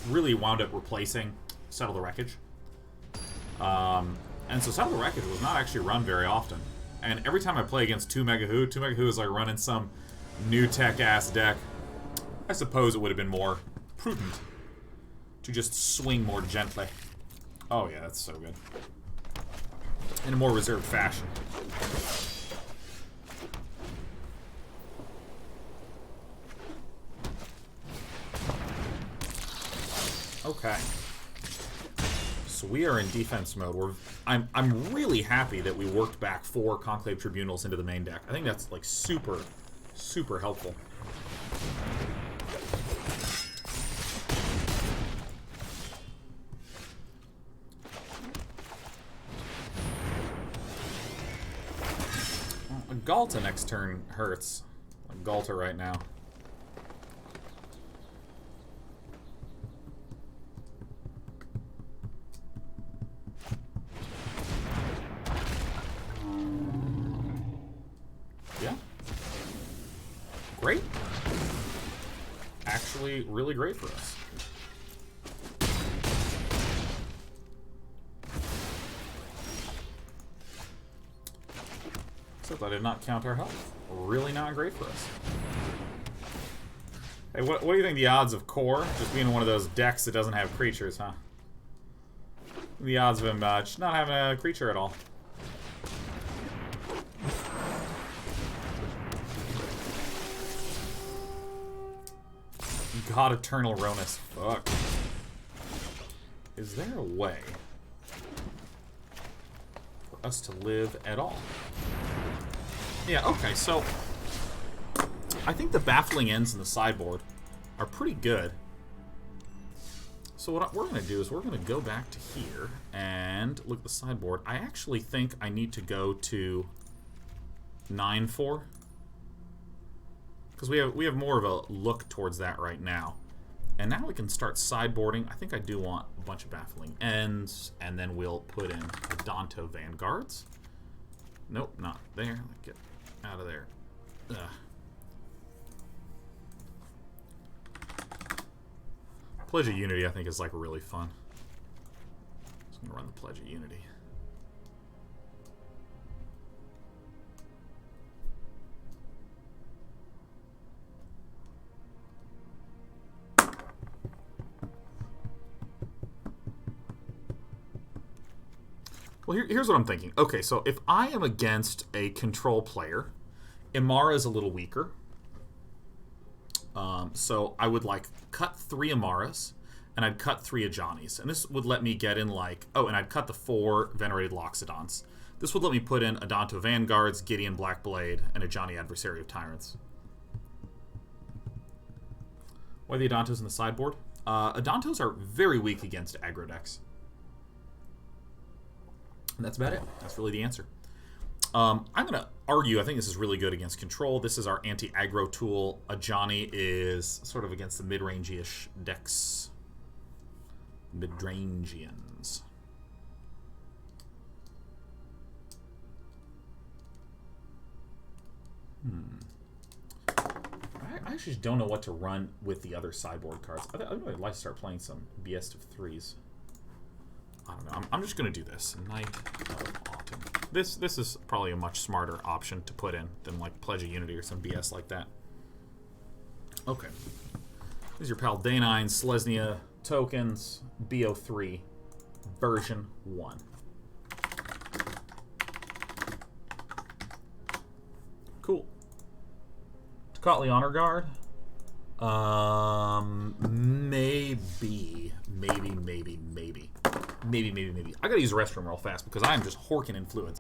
really wound up replacing Settle the Wreckage. And so Settle the Wreckage was not actually run very often. And every time I play against 2 Mega Who is like running some new tech-ass deck. I suppose it would have been more prudent to just swing more gently. Oh yeah, that's so good. In a more reserved fashion. Okay. So we are in defense mode. I'm really happy that we worked back 4 Conclave Tribunals into the main deck. I think that's like super helpful. Well, a Galta next turn hurts. Like Galta right now. Great. Actually, really great for us. Except I did not count our health. Really not great for us. Hey, what do you think the odds of Core just being one of those decks that doesn't have creatures, huh? The odds of him just not having a creature at all. God Eternal Ronus. Fuck. Is there a way for us to live at all? Yeah, okay, so I think the Baffling Ends in the sideboard are pretty good. So what we're going to do is we're going to go back to here and look at the sideboard. I actually think I need to go to 9-4. Because we have more of a look towards that right now. And now we can start sideboarding. I think I do want a bunch of Baffling Ends. And then we'll put in Adanto Vanguards. Nope, not there. Get out of there. Ugh. Pledge of Unity, I think, is like really fun. Just gonna run the Pledge of Unity. Well, here's what I'm thinking. Okay, so if I am against a control player, Emmara is a little weaker. So I would like cut 3 Emmaras, and I'd cut 3 Ajanis. And this would let me get in like... Oh, and I'd cut the 4 Venerated Loxodons. This would let me put in Adanto Vanguards, Gideon Blackblade, and Ajani Adversary of Tyrants. Why are the Adantos in the sideboard? Adantos are very weak against aggro decks. And that's about it. That's really the answer. I'm going to argue, I think this is really good against control. This is our anti-aggro tool. Ajani is sort of against the mid-range-ish decks. Mid-rangians. I actually don't know what to run with the other sideboard cards. I'd really like to start playing some BS of 3s. I don't know. I'm just going to do this. Night of Autumn. This is probably a much smarter option to put in than like Pledge of Unity or some BS like that. Okay. This is your pal Day9, Selesnya Tokens, BO3, version 1. Cool. Tocatli Honor Guard. Maybe. I gotta use the restroom real fast because I'm just horking in fluids.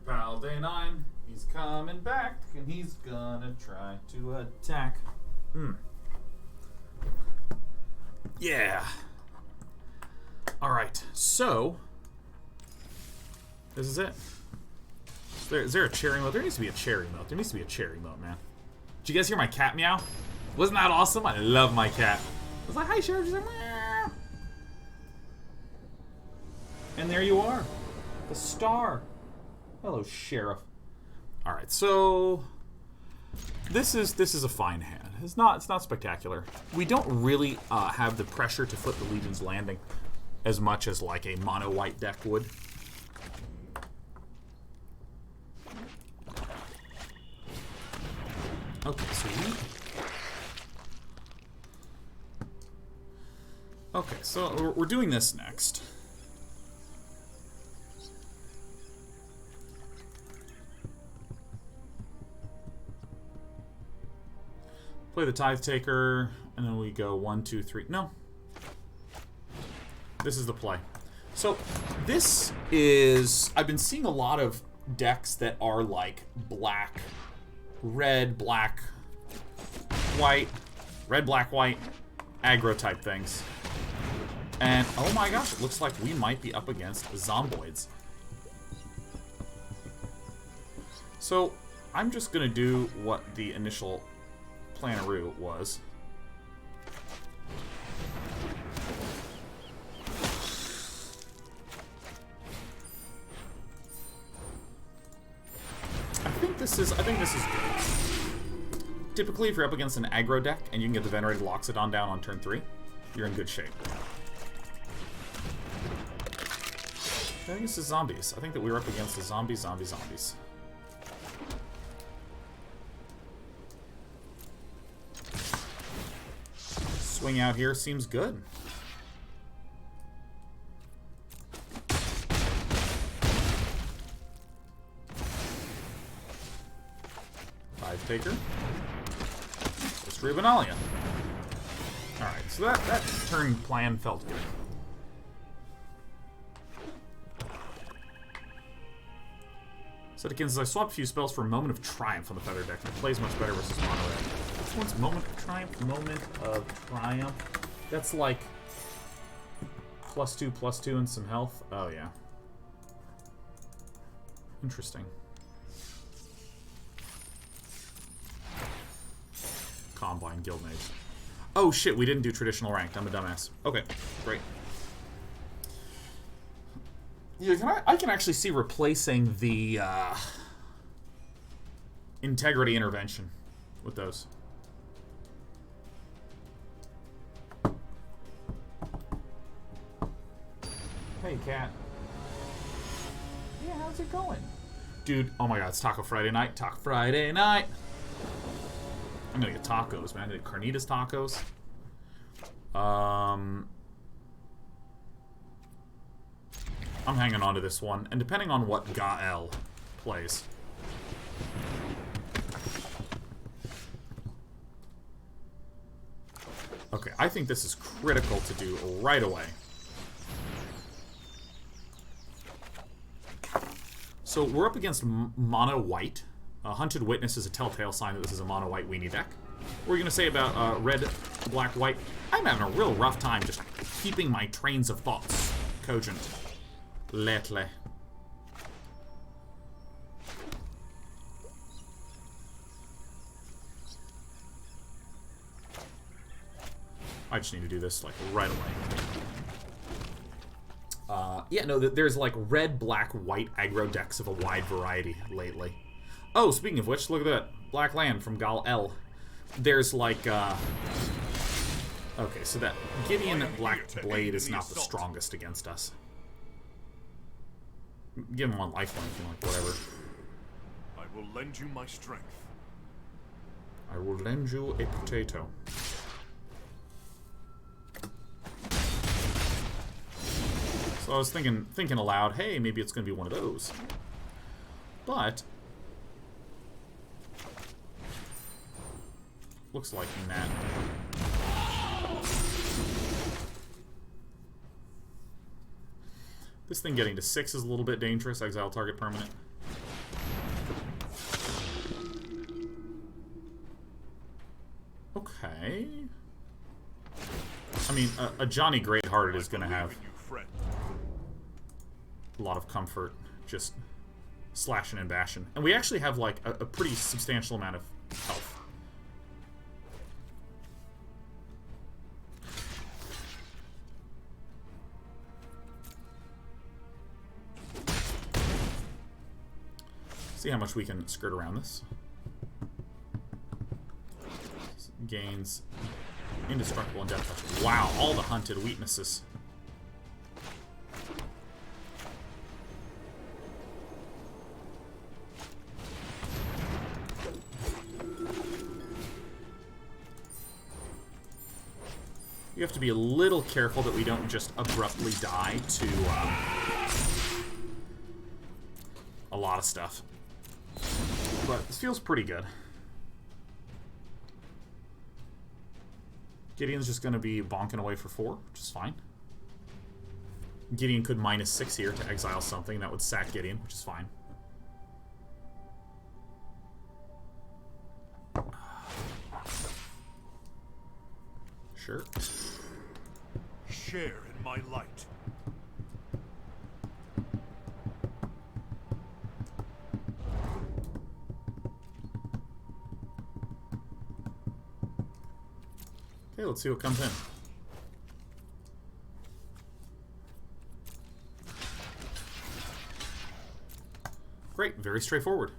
Pal Day9, he's coming back, and he's gonna try to attack. Yeah. Alright, so this is it. Is there a cherry mode? There needs to be a cherry mode. There needs to be a cherry mode, man. Did you guys hear my cat meow? Wasn't that awesome? I love my cat. I was like, hi, Sheriff. She's like, meow. And there you are. The star. Hello, Sheriff. All right, so this is a fine hand. It's not spectacular. We don't really have the pressure to flip the Legion's Landing as much as like a mono white deck would. Okay, so we're doing this next. Play the Tithe Taker, and then we go 1, 2, 3. No. This is the play. So, this is... I've been seeing a lot of decks that are like black, red, black, white, red, black, white, aggro type things. And, oh my gosh, it looks like we might be up against Zomboids. So, I'm just going to do what the initial planaroo was. I think this is good. Typically, if you're up against an aggro deck and you can get the Venerated Loxodon down on turn 3, you're in good shape. I think it's the zombies. I think that we're up against the zombies. Swing out here seems good. Tithe Taker. History of Benalia. Alright, so that turn plan felt good. Sedekins, I swapped a few spells for Moment of Triumph on the Feather deck, and it plays much better versus mono red. Which one's Moment of Triumph? Moment of Triumph? That's like +2/+2 and some health? Oh, yeah. Interesting. Combine Guild Mage. Oh shit, we didn't do traditional ranked. I'm a dumbass. Okay, great. Yeah, I can actually see replacing the Integrity Intervention with those. Hey, cat. Yeah, how's it going? Dude, oh my god, it's Taco Friday night. Taco Friday night! I'm gonna get tacos, man. I'm gonna get carnitas tacos. I'm hanging on to this one, and depending on what Gael plays. Okay, I think this is critical to do right away. So we're up against mono white. Hunted Witness is a telltale sign that this is a mono white weenie deck. What are you gonna say about red, black, white? I'm having a real rough time just keeping my trains of thoughts cogent lately. I just need to do this like right away. Yeah, no, there's like red, black, white aggro decks of a wide variety lately. Oh, speaking of which, look at that. Black Land from Gael. There's like, okay, so that Gideon Blackblade is not the strongest against us. Give him one lifeline if you like, whatever. I will lend you my strength. I will lend you a potato. So I was thinking aloud, hey, maybe it's going to be one of those. But looks like that. This thing getting to 6 is a little bit dangerous. Exile target permanent. Okay. I mean, Ajani Greathearted is going to have a lot of comfort just slashing and bashing. And we actually have, like, a pretty substantial amount of health. See how much we can skirt around this. Gains indestructible and death touch. Wow, all the hunted weaknesses. You have to be a little careful that we don't just abruptly die to a lot of stuff. But this feels pretty good. Gideon's just going to be bonking away for 4, which is fine. Gideon could -6 here to exile something. That would sack Gideon, which is fine. Sure. Share in my light. Okay, let's see what comes in. Great, very straightforward.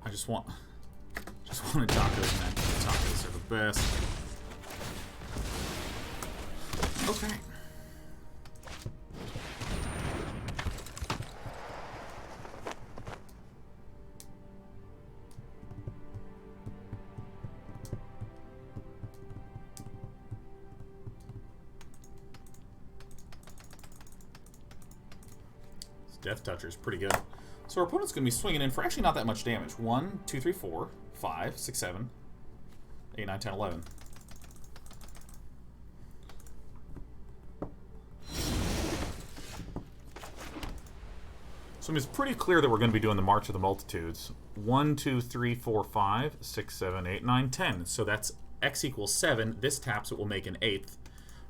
I just wanted tacos, man. Tacos are the best. Okay. Death Toucher is pretty good. So our opponent's going to be swinging in for actually not that much damage. 1, 2, 3, 4, 5, 6, 7, 8, 9, 10, 11. So it's pretty clear that we're going to be doing the March of the Multitudes. 1, 2, 3, 4, 5, 6, 7, 8, 9, 10. So that's X equals 7. This taps it will make an 8th.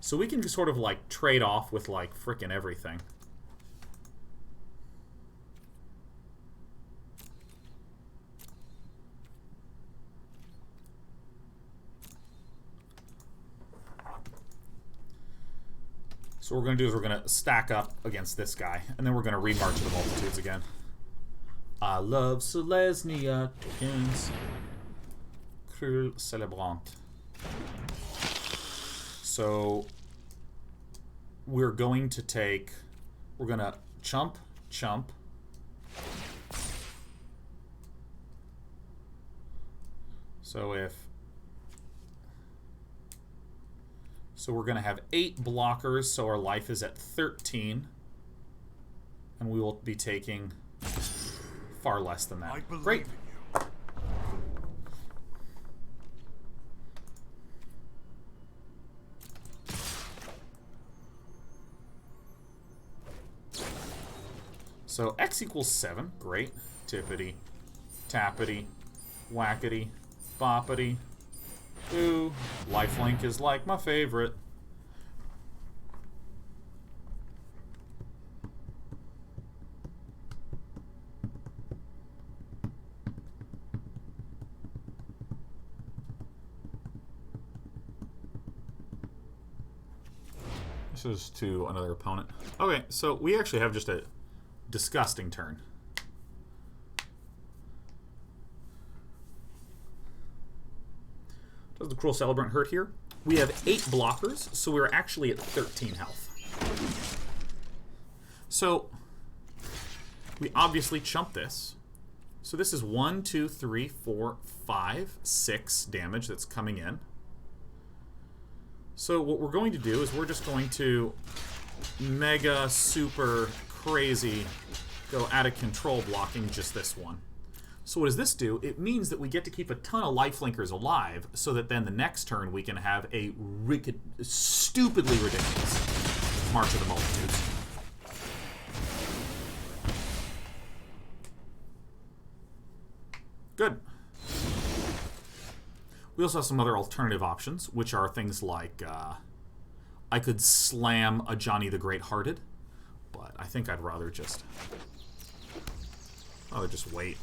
So we can just sort of like trade off with like frickin' everything. So what we're going to do is we're going to stack up against this guy, and then we're going to remarch the Multitudes again. I love Selesnya Tokens. Cruel Celebrant. So we're going to take... We're going to chump, chump. So if... So we're going to have 8 blockers, so our life is at 13. And we will be taking far less than that. Great. So X equals 7. Great. Tippity, tappity, whackity, boppity. Ooh, lifelink is like my favorite. This is to another opponent. Okay, so we actually have just a disgusting turn. Does the Cruel Celebrant hurt here? We have 8 blockers, so we're actually at 13 health. So we obviously chump this. So this is 1, 2, 3, 4, 5, 6 damage that's coming in. So what we're going to do is we're just going to mega, super, crazy, go out of control blocking just this one. So what does this do? It means that we get to keep a ton of lifelinkers alive so that then the next turn we can have a stupidly ridiculous March of the Multitudes. Good. We also have some other alternative options, which are things like I could slam Ajani the Greathearted, but I think I'd rather just wait.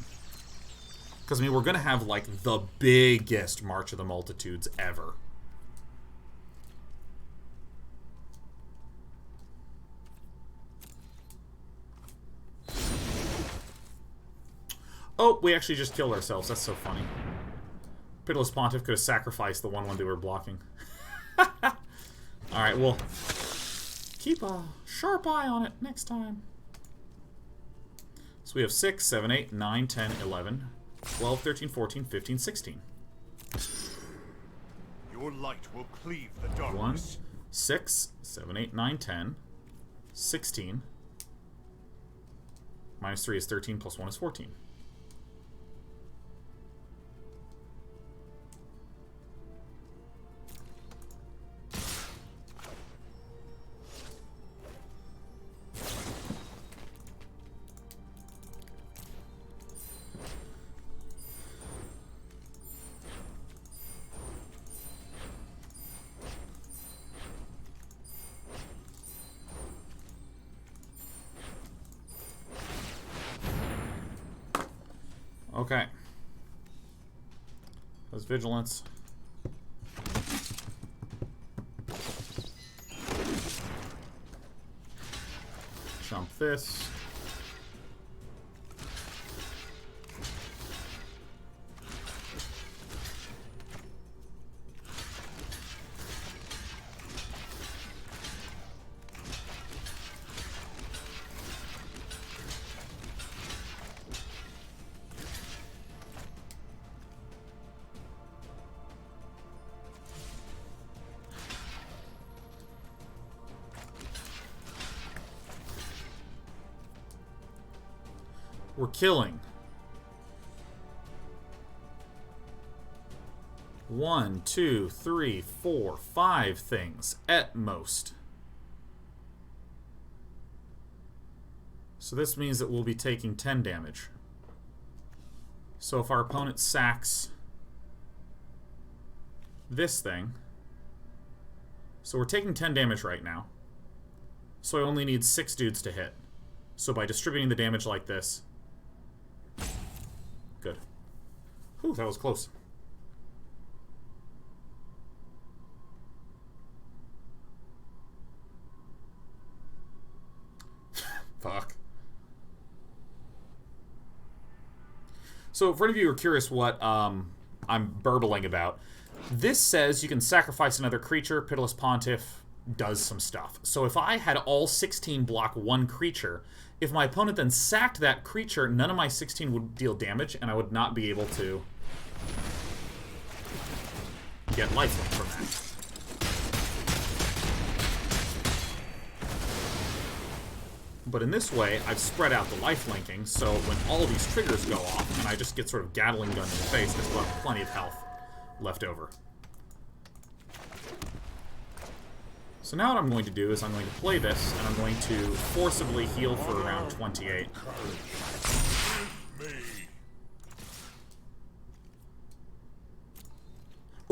Because, I mean, we're going to have, like, the biggest March of the Multitudes ever. Oh, we actually just killed ourselves. That's so funny. Pitiless Pontiff could have sacrificed the 1/1 they were blocking. Alright, well, keep a sharp eye on it next time. So we have 6, 7, 8, 9, 10, 11, 12, 13, 14, 15, 16. Your light will cleave the darkness. 1, 6, 7, 8, 9, 10, 16. Minus 3 is 13, plus 1 is 14. Okay. That's Vigilance. Jump this. We're killing. 1, 2, 3, 4, 5 things at most. So this means that we'll be taking 10 damage. So if our opponent sacks this thing, so we're taking 10 damage right now. So I only need 6 dudes to hit. So by distributing the damage like this, good. Whew, that was close. Fuck. So, for any of you who are curious what I'm burbling about, this says you can sacrifice another creature. Pitiless Pontiff does some stuff. So if I had all 16 block one creature, if my opponent then sacked that creature, none of my 16 would deal damage, and I would not be able to get lifelink from that. But in this way, I've spread out the lifelinking, so when all these triggers go off, and I just get sort of Gatling gun in the face, there's plenty of health left over. So now what I'm going to do is I'm going to play this, and I'm going to forcibly heal for around 28.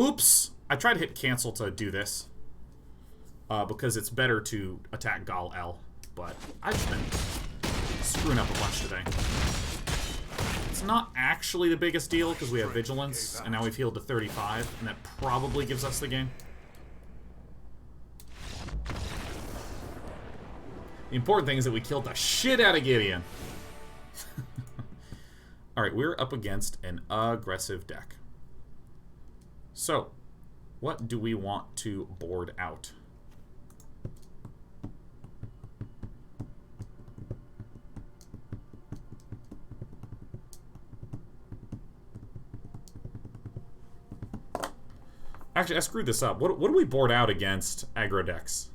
Oops! I tried to hit cancel to do this, because it's better to attack Gal L. But I've just been screwing up a bunch today. It's not actually the biggest deal because we have Vigilance, and now we've healed to 35, and that probably gives us the game. The important thing is that we killed the shit out of Gideon. Alright, we're up against an aggressive deck. So, what do we want to board out? Actually, I screwed this up. What do we board out against aggro decks?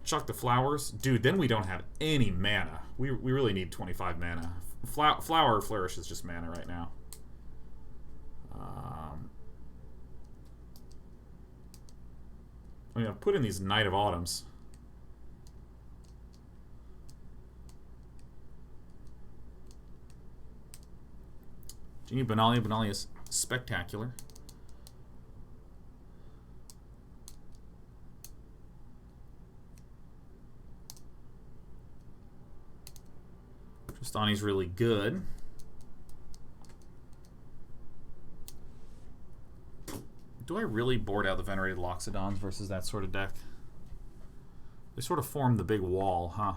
Chuck the flowers. Dude, then we don't have any mana. We really need 25 mana. Flower or Flourish is just mana right now. I mean, I've put in these Night of Autumns. Gideon Benalia. Benalia is spectacular. Tristani's really good. Do I really board out the Venerated Loxodons versus that sort of deck? They sort of form the big wall, huh?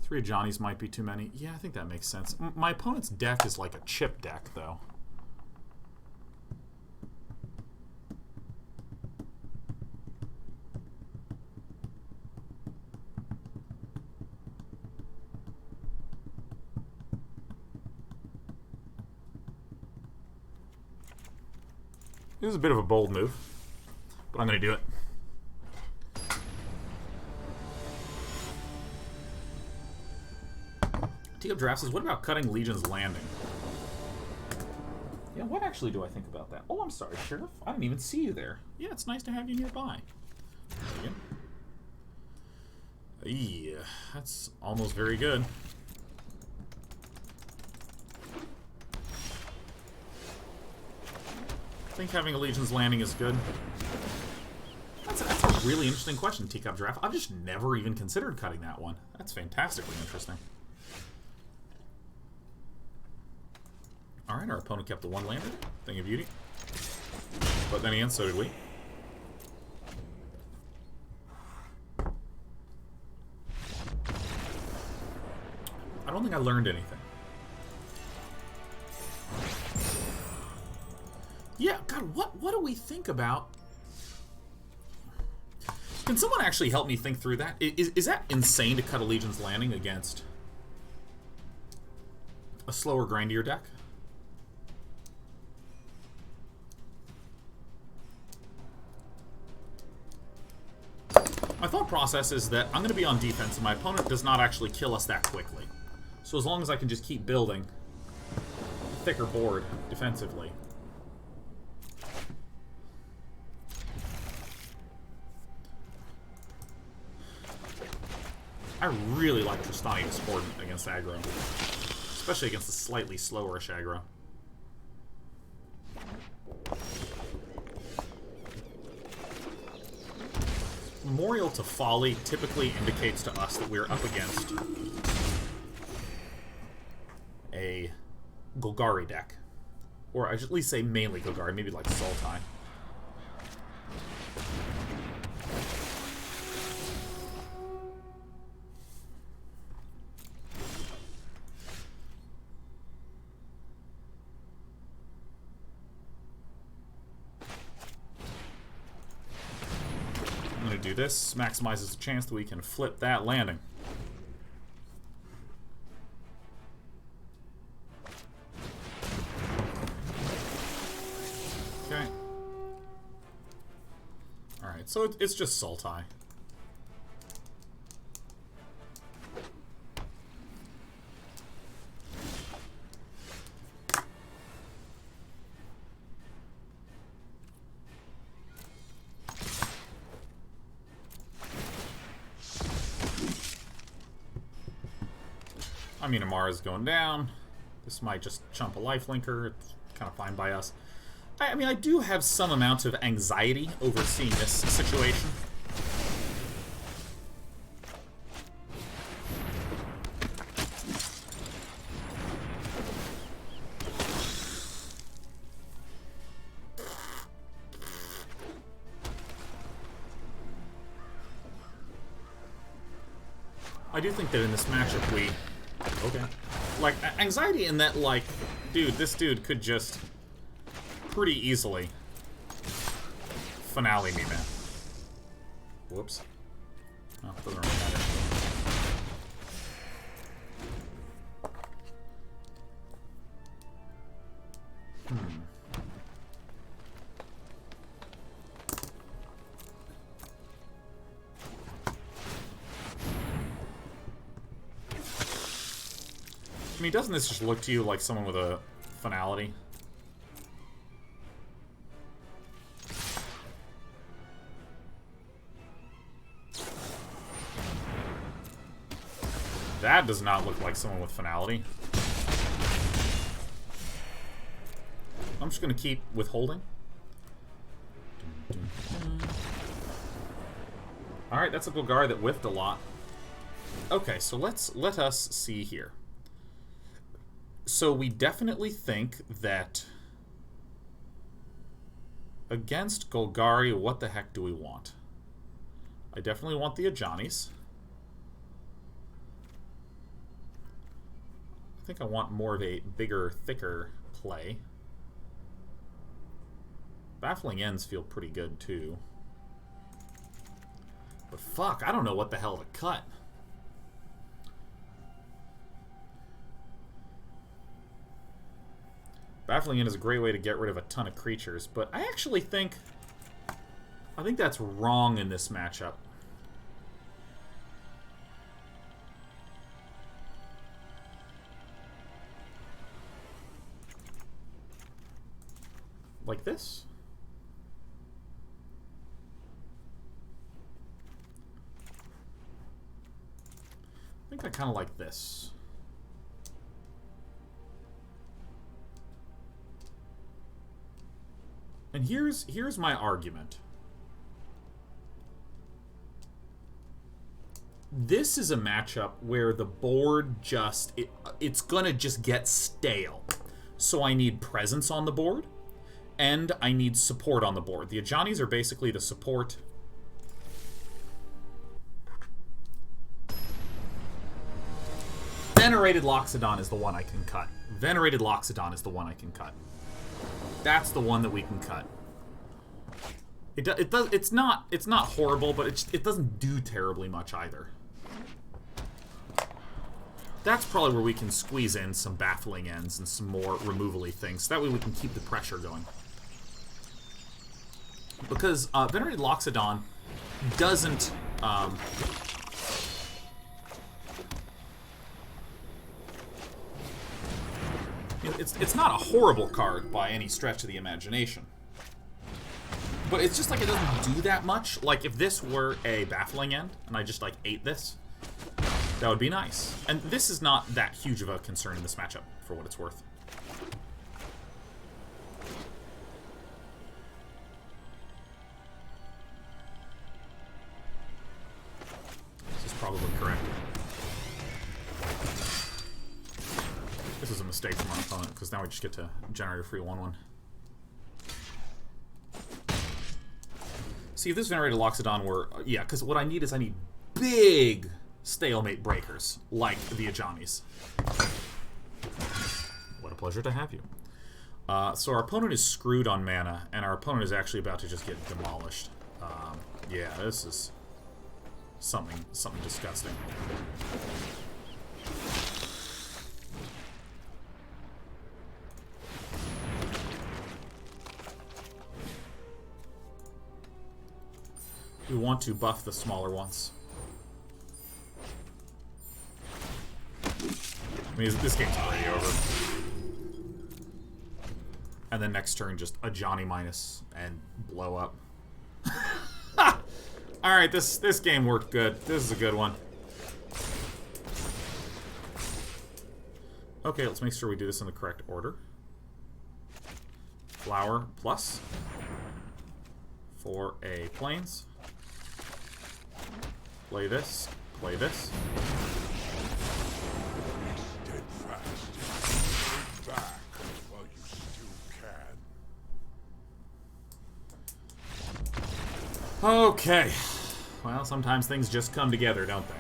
3 Ajani's might be too many. Yeah, I think that makes sense. My opponent's deck is like a chip deck, though. It was a bit of a bold move, but I'm going to do it. Teacup Draft says, what about cutting Legion's Landing? Yeah, what actually do I think about that? Oh, I'm sorry, Sheriff. I didn't even see you there. Yeah, it's nice to have you nearby. Yeah, that's almost very good. I think having a Legion's Landing is good. That's a really interesting question, Teacup Draft. I've just never even considered cutting that one. That's fantastically interesting. Alright, our opponent kept the one lander. Thing of beauty. But then again, so did we. I don't think I learned anything. Yeah, God, what do we think about? Can someone actually help me think through that? Is that insane to cut a Legion's Landing against a slower, grindier deck? thought process is that I'm going to be on defense, and my opponent does not actually kill us that quickly. So as long as I can just keep building a thicker board defensively. I really like Tristani Discordant against aggro. Especially against the slightly slower-ish aggro. Memorial to Folly typically indicates to us that we're up against a Golgari deck. Or I should at least say mainly Golgari, maybe like Sultai. Do this maximizes the chance that we can flip that landing. Okay. Alright, so it's just Sultai. I mean, Emmara's going down. This might just chump a lifelinker. It's kind of fine by us. I mean, I do have some amount of anxiety over seeing this situation. I do think that in this matchup we... Okay. Like, anxiety in that, like, dude, this dude could just pretty easily finale me, man. Whoops. Oh, doesn't really matter. I mean, doesn't this just look to you like someone with a finality? That does not look like someone with finality. I'm just going to keep withholding. Alright, that's a Golgari that whiffed a lot. Okay, so let us see here. So we definitely think that against Golgari, what the heck do we want? I definitely want the Ajanis. I think I want more of a bigger, thicker play. Baffling Ends feel pretty good too. But fuck, I don't know what the hell to cut. Baffling End is a great way to get rid of a ton of creatures, but I actually think... I think that's wrong in this matchup. Like this? I think I kind of like this. And here's my argument. This is a matchup where the board just... it's gonna just get stale. So I need presence on the board, and I need support on the board. The Ajanis are basically the support. Venerated Loxodon is the one I can cut. Venerated Loxodon is the one I can cut. That's the one that we can cut. It's not horrible, but it doesn't do terribly much either. That's probably where we can squeeze in some Baffling Ends and some more removal-y things. So that way we can keep the pressure going. Because Venerated Loxodon doesn't It's not a horrible card by any stretch of the imagination. But it's just like it doesn't do that much. Like, if this were a Baffling End, and I just, like, ate this, that would be nice. And this is not that huge of a concern in this matchup, for what it's worth. This is probably correct. This is a mistake from our opponent, because now we just get to generate a free 1/1. See, if this Venerated Loxodon were... yeah, because what I need is I need big stalemate breakers, like the Ajanis. What a pleasure to have you. So our opponent is screwed on mana, and our opponent is actually about to just get demolished. Yeah, this is something disgusting. We want to buff the smaller ones. I mean, this game's already over. And then next turn, just Ajani minus and blow up. Alright, this game worked good. This is a good one. Okay, let's make sure we do this in the correct order. Flower plus for a plains. Play this. Play this. Steadfast. Bring back while you still can. Okay. Well, sometimes things just come together, don't they?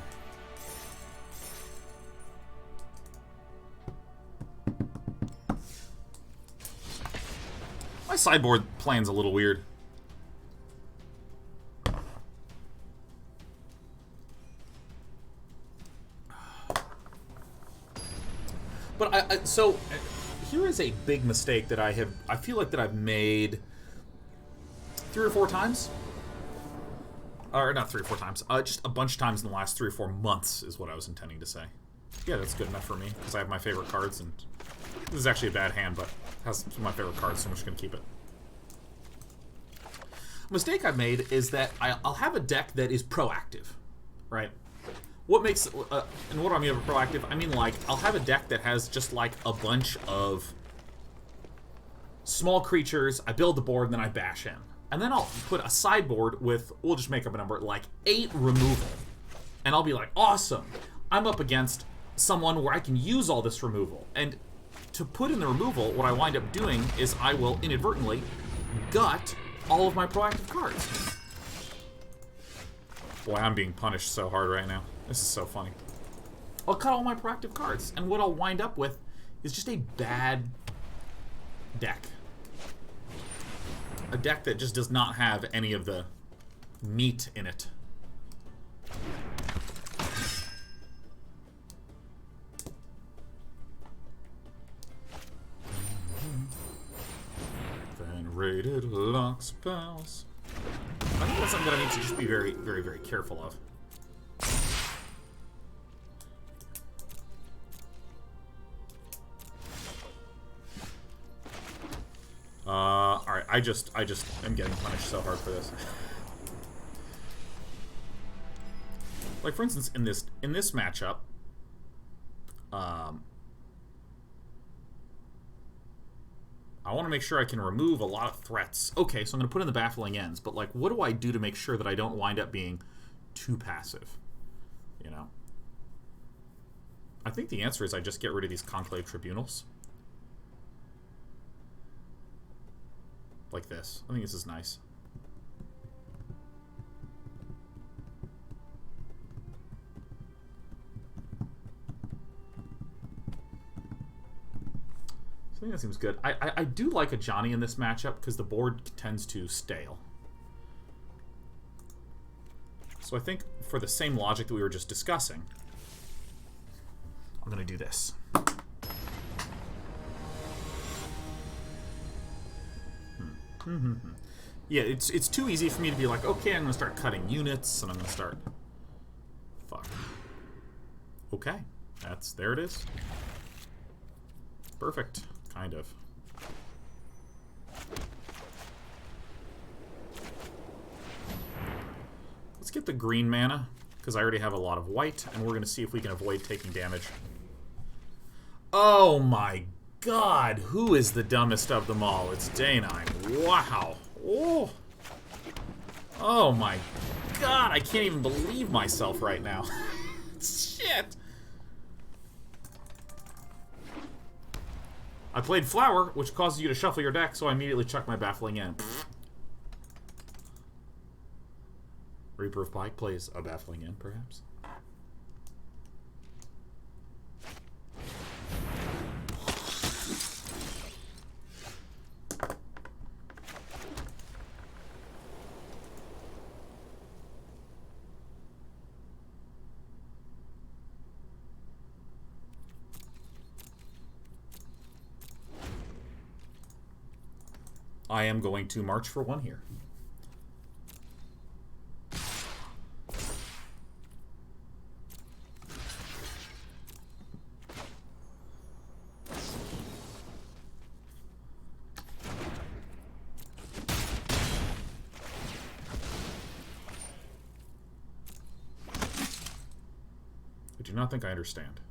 My sideboard plan's a little weird. But so here is a big mistake that I feel like that I've made 3 or 4 times. Or not 3 or 4 times. Just a bunch of times in the last 3 or 4 months is what I was intending to say. Yeah, that's good enough for me, because I have my favorite cards, and this is actually a bad hand, but it has some of my favorite cards, so I'm just going to keep it. A mistake I've made is that I'll have a deck that is proactive, right? What makes, and what do I mean by proactive? I mean, like, I'll have a deck that has just, like, a bunch of small creatures, I build the board, and then I bash in. And then I'll put a sideboard with, we'll just make up a number, like 8 removal. And I'll be like, awesome! I'm up against someone where I can use all this removal. And to put in the removal, what I wind up doing is I will inadvertently gut all of my proactive cards. Boy, I'm being punished so hard right now. This is so funny. I'll cut all my proactive cards, and what I'll wind up with is just a bad deck. A deck that just does not have any of the meat in it. Venerated Loxodon. I think that's something that I need to just be very, very, very careful of. Alright, I just am getting punished so hard for this. Like, for instance, in this matchup, I want to make sure I can remove a lot of threats. Okay, so I'm going to put in the Baffling Ends, but, like, what do I do to make sure that I don't wind up being too passive? You know? I think the answer is I just get rid of these Conclave Tribunals. Like this. I think this is nice. I think that seems good. I do like Ajani in this matchup because the board tends to stale. So I think for the same logic that we were just discussing, I'm going to do this. Yeah, it's too easy for me to be like, okay, I'm gonna start cutting units, and I'm gonna start... Fuck. Okay. There it is. Perfect. Kind of. Let's get the green mana, because I already have a lot of white, and we're going to see if we can avoid taking damage. Oh my god, who is the dumbest of them all? It's Day9. Wow. Oh. Oh my god, I can't even believe myself right now. Shit. I played Flower, which causes you to shuffle your deck, so I immediately chucked my Baffling End. Reaper of Pike plays a Baffling End, perhaps. I am going to march for one here. I do not think I understand.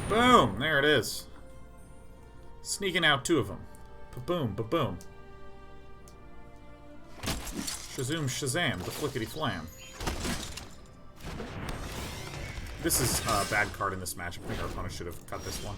Boom! There it is. Sneaking out two of them. Ba-boom, ba-boom. Shazoom, shazam, the flickety-flam. This is a bad card in this match. I think our opponent should have cut this one.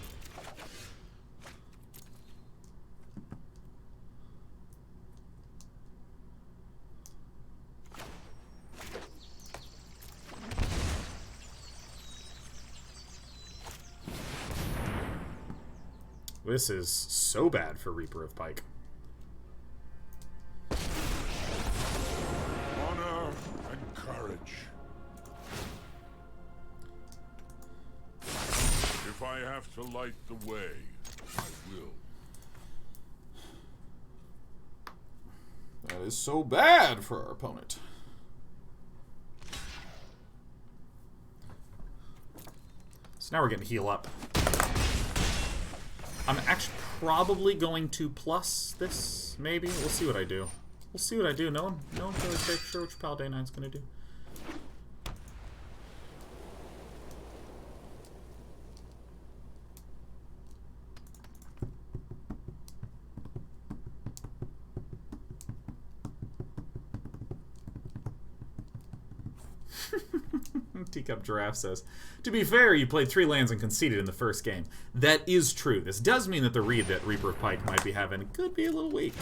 This is so bad for Reaper of Pike. Honor and courage. If I have to light the way, I will. That is so bad for our opponent. So now we're getting heal up. I'm actually probably going to plus this, maybe. We'll see what I do. We'll see what I do. No one's really sure which Pal Day9's going to do. Teacup Giraffe says, to be fair, you played 3 lands and conceded in the first game. That is true. This does mean that the read that Reaper of Pike might be having could be a little weak.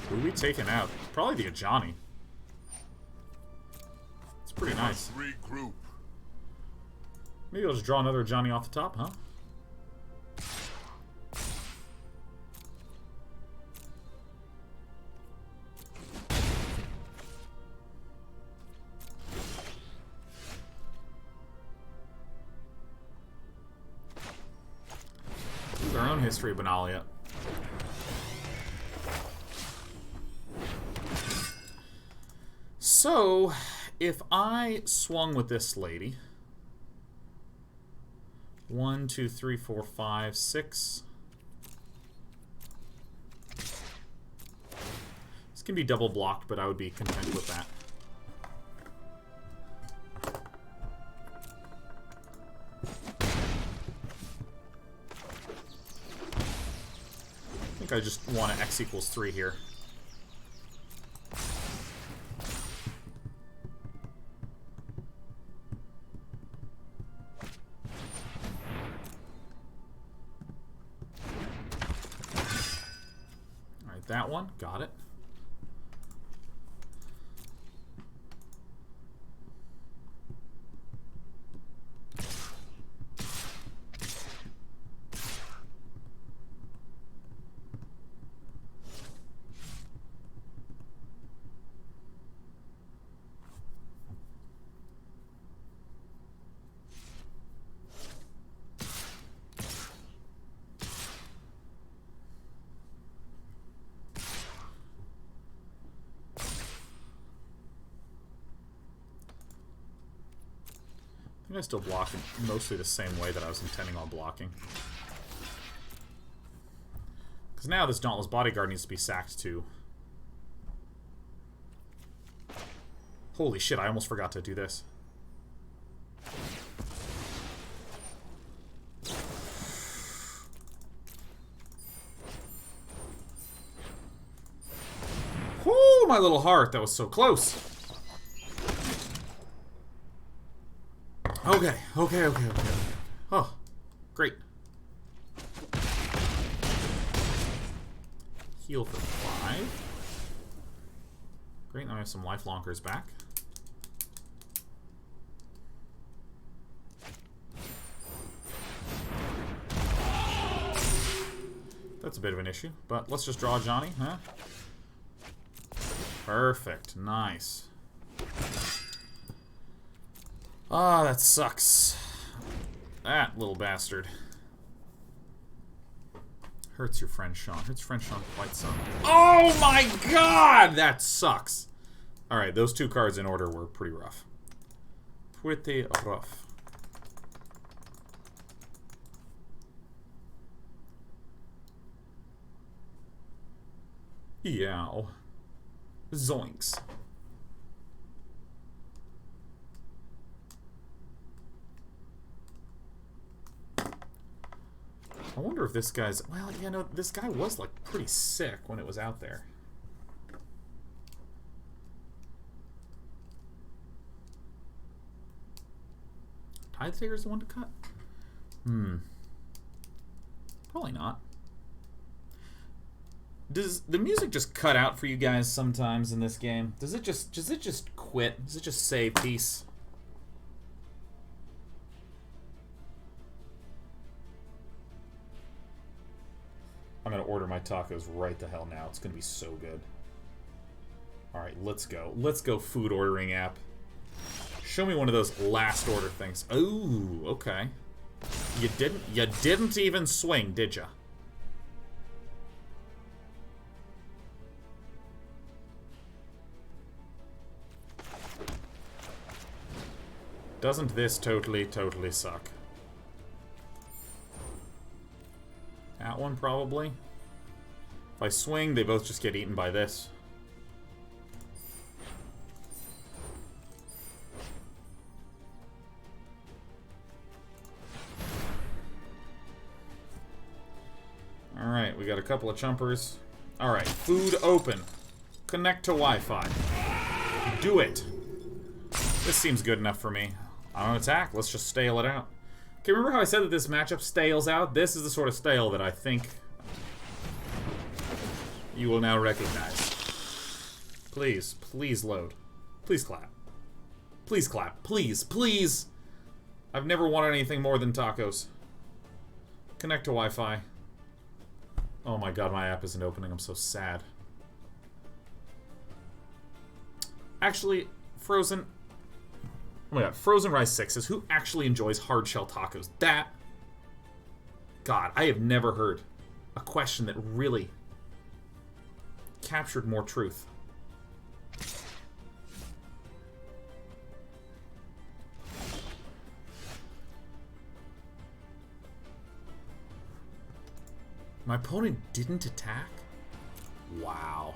Who are we taking out? Probably the Ajani. Pretty nice. Regroup. Maybe I'll just draw another Johnny off the top, huh? This is our own History of Benalia. So, if I swung with this lady, 1, 2, 3, 4, 5, 6. This can be double blocked, but I would be content with that. I think I just want to X equals 3 here. That one, got it. think I still block in mostly the same way that I was intending on blocking. Because now this Dauntless Bodyguard needs to be sacked too. Holy shit, I almost forgot to do this. Whoo, my little heart, that was so close. Okay. Oh, great. Heal for 5. Great, now I have some lifelonkers back. That's a bit of an issue, but let's just draw Johnny, huh? Perfect, nice. Ah, that sucks. That little bastard. Hurts your friend Sean. Hurts friend Sean quite some. Oh my god! That sucks. Alright, those 2 cards in order were pretty rough. Pretty rough. Yow. Zoinks. I wonder if this guy's... Well, you know, this guy was, like, pretty sick when it was out there. Tithe Taker's the one to cut? Probably not. Does the music just cut out for you guys sometimes in this game? Does it just quit? Does it just say peace? I'm gonna order my tacos right the hell now. It's gonna be so good. Alright, let's go. Let's go, food ordering app. Show me one of those last order things. Ooh, okay. You didn't even swing, did ya? Doesn't this totally suck? That one, probably. If I swing, they both just get eaten by this. Alright, we got a couple of chumpers. Alright, food open. Connect to Wi-Fi. Do it. This seems good enough for me. I don't attack. Let's just stale it out. Okay, remember how I said that this matchup stales out? This is the sort of stale that I think you will now recognize. Please, please load. Please clap. Please clap. Please, please. I've never wanted anything more than tacos. Connect to Wi-Fi. Oh my god, my app isn't opening. I'm so sad. Actually, Frozen... Oh my god, Frozen Rise 6 says, who actually enjoys hard shell tacos? That... God, I have never heard a question that really captured more truth. My opponent didn't attack? Wow.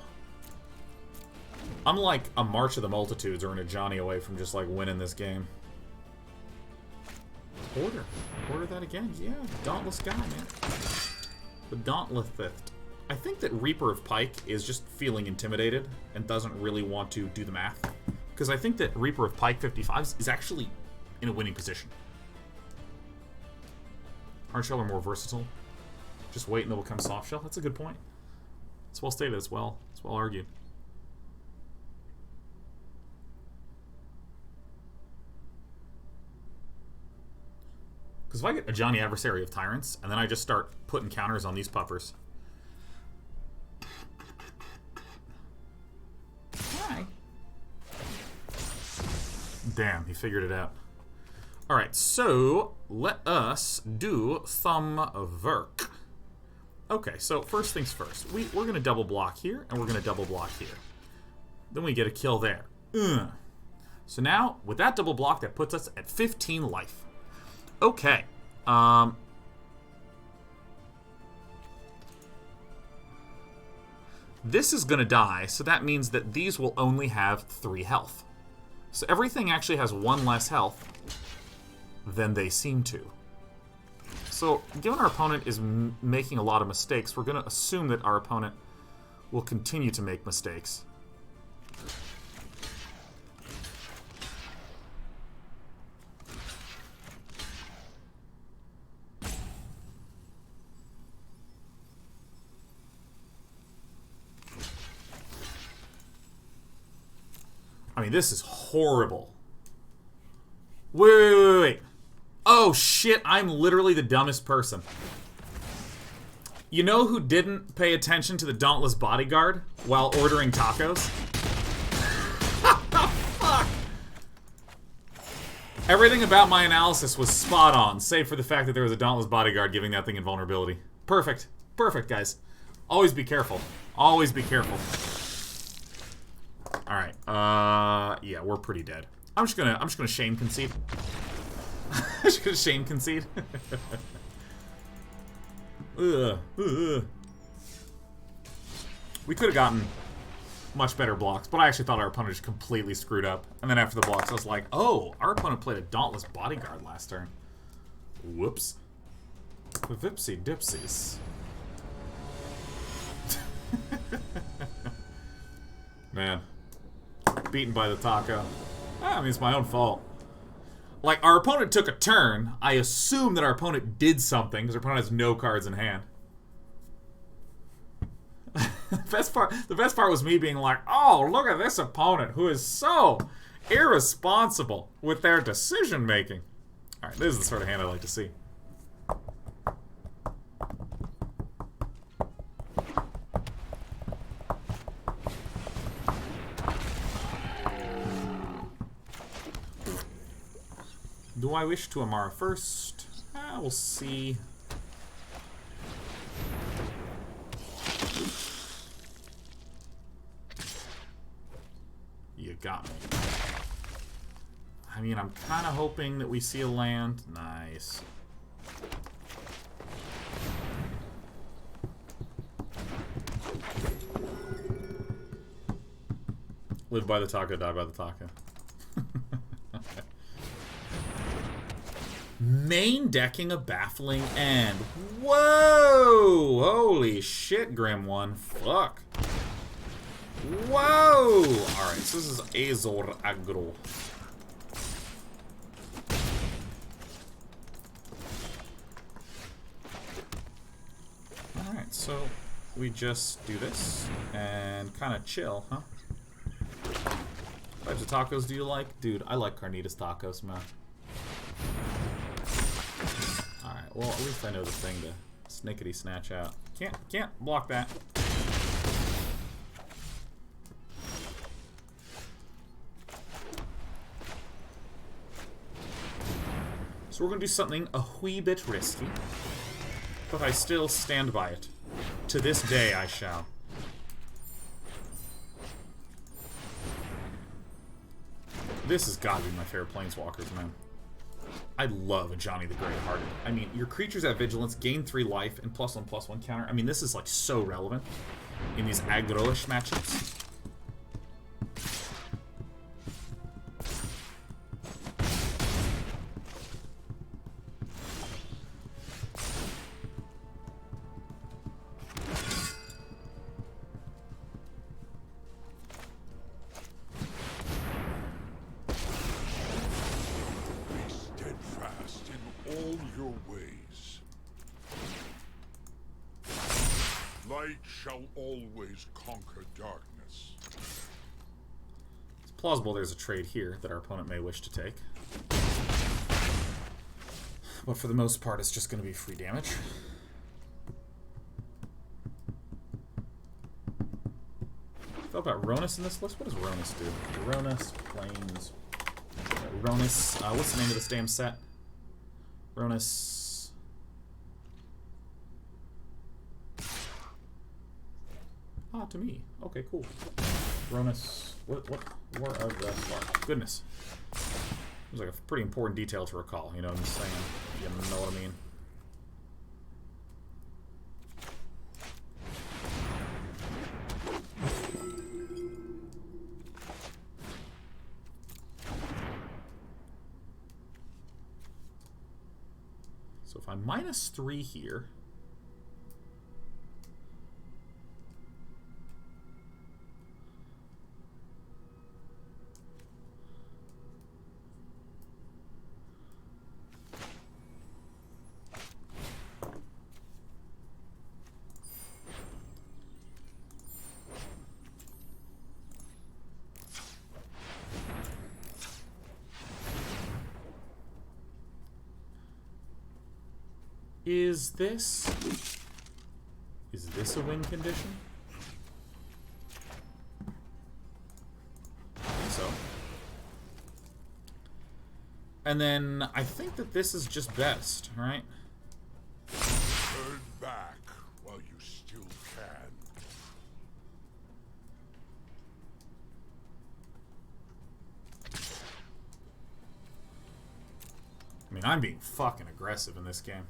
I'm like a March of the Multitudes or an Ajani away from just like winning this game. Order that again? Yeah, Dauntless guy, man. The Dauntless Theft. I think that Reaper of Pike is just feeling intimidated and doesn't really want to do the math. Because I think that Reaper of Pike 55 is actually in a winning position. Hard shell are more versatile. Just wait and they'll become soft shell. That's a good point. It's well stated. It's well argued. Because if I get Ajani Adversary of Tyrants, and then I just start putting counters on these puppers. Hi. Damn, he figured it out. Alright, so let us do some work. Okay, so first things first. We're going to double block here, and we're going to double block here. Then we get a kill there. So now, with that double block, that puts us at 15 life. Okay. This is going to die, so that means that these will only have 3 health. So everything actually has 1 less health than they seem to. So, given our opponent is making a lot of mistakes, we're going to assume that our opponent will continue to make mistakes. I mean, this is horrible. Wait. Oh, shit, I'm literally the dumbest person. You know who didn't pay attention to the Dauntless Bodyguard while ordering tacos? Fuck! Everything about my analysis was spot on, save for the fact that there was a Dauntless Bodyguard giving that thing invulnerability. Perfect. Perfect, guys. Always be careful. Always be careful. Alright, yeah, we're pretty dead. I'm just gonna shame concede. I'm just gonna shame concede. Ugh. We could have gotten much better blocks, but I actually thought our opponent just completely screwed up. And then after the blocks, I was like, oh, our opponent played a Dauntless Bodyguard last turn. Whoops. Vipsy dipsies. Man. Beaten by the taco. I mean, it's my own fault. Like, our opponent took a turn. I assume that our opponent did something, because our opponent has no cards in hand. The best part was me being like, oh, look at this opponent who is so irresponsible with their decision-making. Alright, this is the sort of hand I like to see. Do I wish to Emmara first? We'll see. You got me. I mean, I'm kind of hoping that we see a land. Nice. Live by the taco, die by the taco. Main decking a Baffling End. Whoa! Holy shit, Grim One. Fuck. Whoa! Alright, so this is Azor Aggro. Alright, so we just do this and kind of chill, huh? What types of tacos do you like? Dude, I like carnitas tacos, man. Alright, well, at least I know the thing to snickety snatch out. Can't block that. So we're going to do something a wee bit risky, but I still stand by it. To this day I shall. This has got to be my favorite Planeswalkers, man. I love Ajani the Greathearted. I mean, your creatures have vigilance, gain 3 life, and +1/+1 counter. I mean, this is like so relevant in these aggro-ish matchups. Always conquer darkness. It's plausible there's a trade here that our opponent may wish to take. But for the most part, it's just going to be free damage. Thought about Ronus in this list? What does Ronus do? Ronus, Plains. Ronus, what's the name of this damn set? Ronus. Ah, to me. Okay, cool. Ronus. What War of the Spark. Goodness. It was like a pretty important detail to recall, you know what I'm saying? You know what I mean? So if I'm -3 here, is this a win condition? I think so. And then I think that this is just best, right? Turn back while you still can. I mean, I'm being fucking aggressive in this game.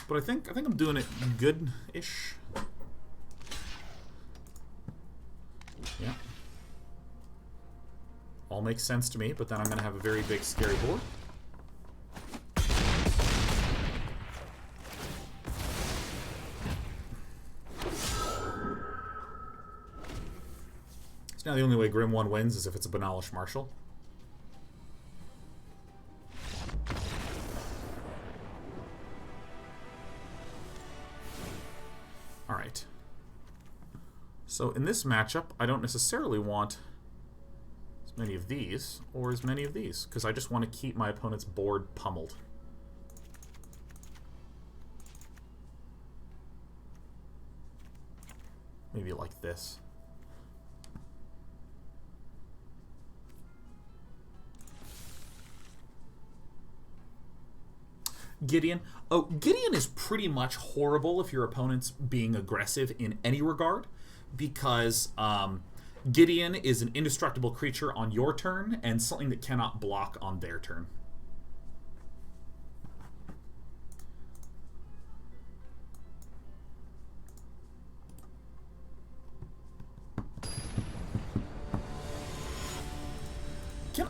But I think I'm doing it good-ish. Yeah. All makes sense to me, but then I'm gonna have a very big scary board. So now the only way Grim 1 wins is if it's a Benalish Marshal. Alright. So in this matchup, I don't necessarily want as many of these or as many of these, because I just want to keep my opponent's board pummeled. Maybe like this. Gideon. Oh, Gideon is pretty much horrible if your opponent's being aggressive in any regard, because Gideon is an indestructible creature on your turn and something that cannot block on their turn.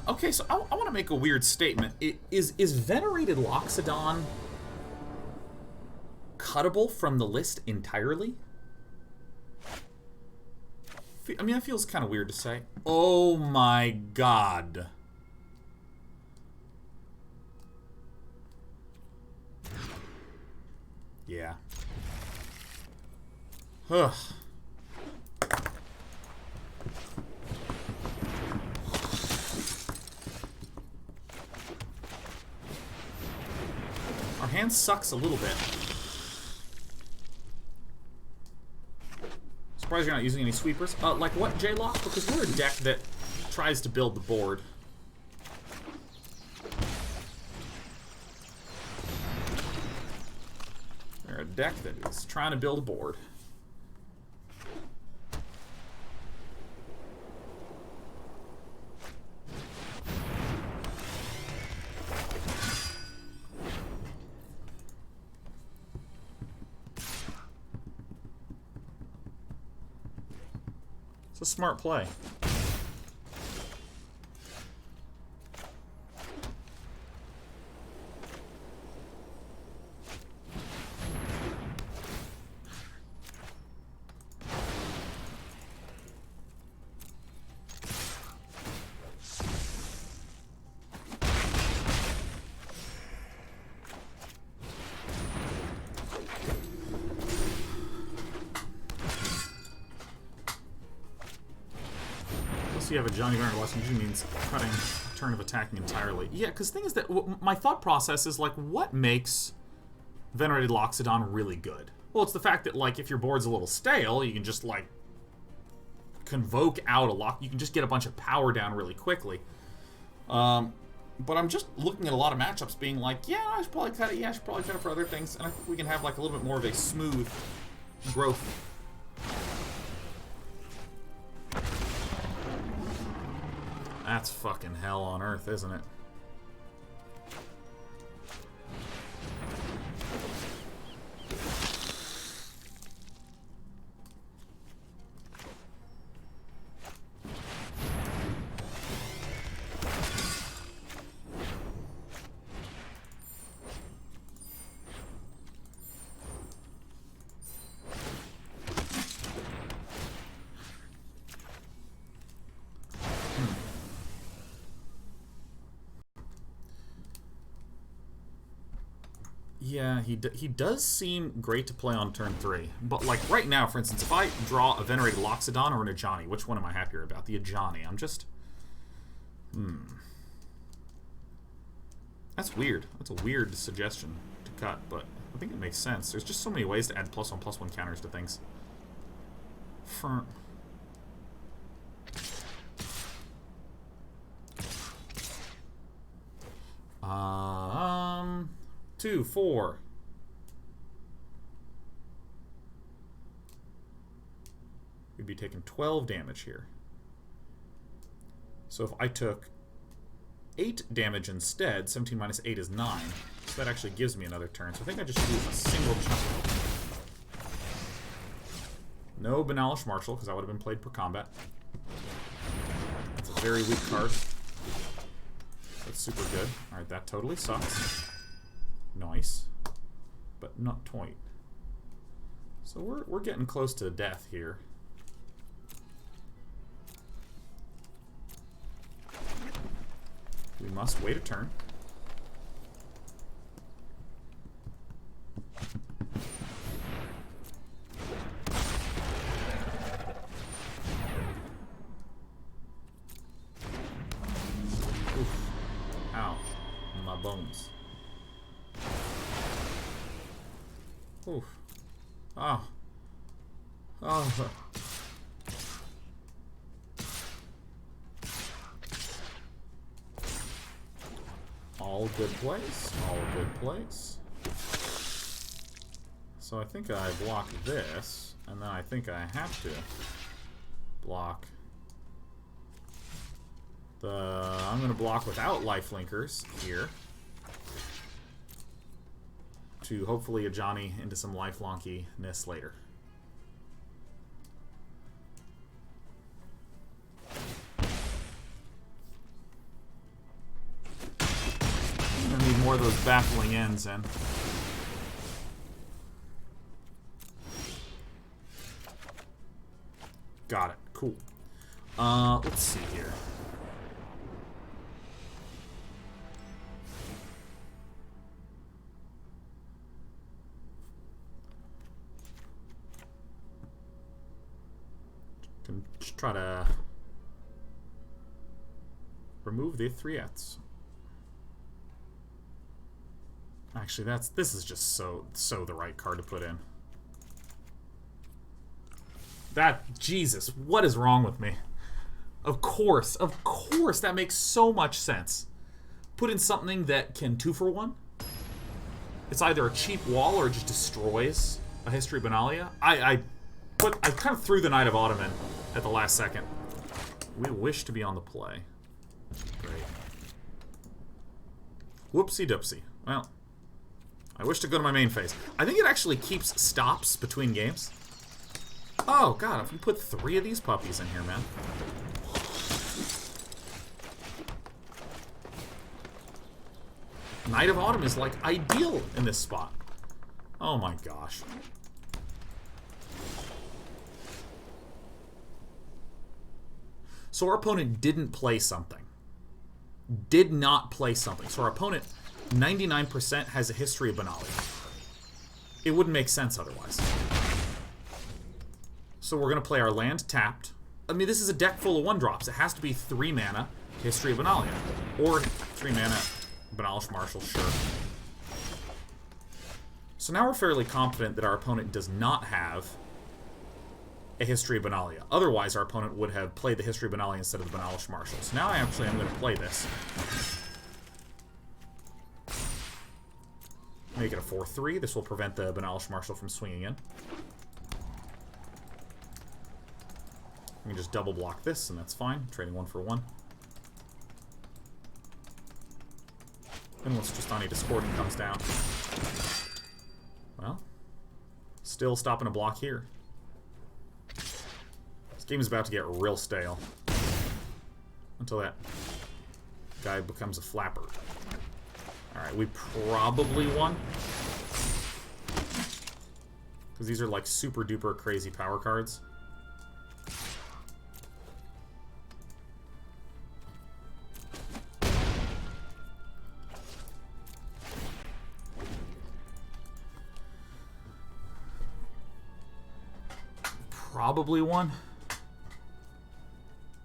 Okay, so I want to make a weird statement. Is Venerated Loxodon cuttable from the list entirely? I mean, that feels kind of weird to say. Oh my god. Yeah. Ugh. Our hand sucks a little bit. Surprised you're not using any sweepers. Like what, J-Lock? Because we're a deck that tries to build the board. We're a deck that is trying to build a board. It's a smart play. You have a Johnny Venerated Loxodon, usually means cutting a turn of attacking entirely. Yeah, because the thing is that my thought process is like, what makes Venerated Loxodon really good? Well, it's the fact that like if your board's a little stale, you can just like convoke out a lock. You can just get a bunch of power down really quickly. But I'm just looking at a lot of matchups, being like, yeah, I should probably cut it. Yeah, I should probably cut it for other things, and I think we can have like a little bit more of a smooth growth. That's fucking hell on earth, isn't it? Yeah, he does seem great to play on turn 3. But, like, right now, for instance, if I draw a Venerated Loxodon or an Ajani, which one am I happier about? The Ajani. I'm just... That's weird. That's a weird suggestion to cut, but I think it makes sense. There's just so many ways to add +1/+1 counters to things. For... 2, 4. We'd be taking 12 damage here. So if I took 8 damage instead, 17 minus 8 is 9. So that actually gives me another turn. So I think I just use a single chunk. No Benalish Marshal, because that would have been played per combat. It's a very weak card. That's super good. Alright, that totally sucks. Nice. But not toit. So we're getting close to death here. We must wait a turn. Oof. Ow. My bones. Oof. Ah. Oh. All good place. All good place. So I think I block this, and then I think I have to block the... I'm going to block without lifelinkers here to hopefully Ajani into some lifelonkiness later. I need more of those baffling ends in. Got it. Cool. Let's see here. Can just try to remove the 3-ets. Actually, this is just so the right card to put in. Jesus, what is wrong with me? Of course, that makes so much sense. Put in something that can 2-for-1. It's either a cheap wall or it just destroys a History of Benalia. I kind of threw the Knight of Autumn in at the last second. We wish to be on the play. Great. Whoopsie-doopsie. Well, I wish to go to my main phase. I think it actually keeps stops between games. Oh, God, if you put 3 of these puppies in here, man. Knight of Autumn is, like, ideal in this spot. Oh, my gosh. So our opponent didn't play something. Did not play something. So our opponent, 99% has a History of Benalia. It wouldn't make sense otherwise. So we're going to play our land tapped. I mean, this is a deck full of 1-drops. It has to be 3 mana History of Benalia. Or 3 mana Benalish Marshal, sure. So now we're fairly confident that our opponent does not have a History of Benalia. Otherwise, our opponent would have played the History of Benalia instead of the Benalish Marshal. So now I actually am going to play this. Make it a 4/3. This will prevent the Benalish Marshal from swinging in. We can just double block this, and that's fine. Trading 1 for 1. Unless Tristani Discordant comes down. Well, still stopping a block here. This game is about to get real stale. Until that guy becomes a flapper. Alright, we probably won. Because these are like super duper crazy power cards. Probably won.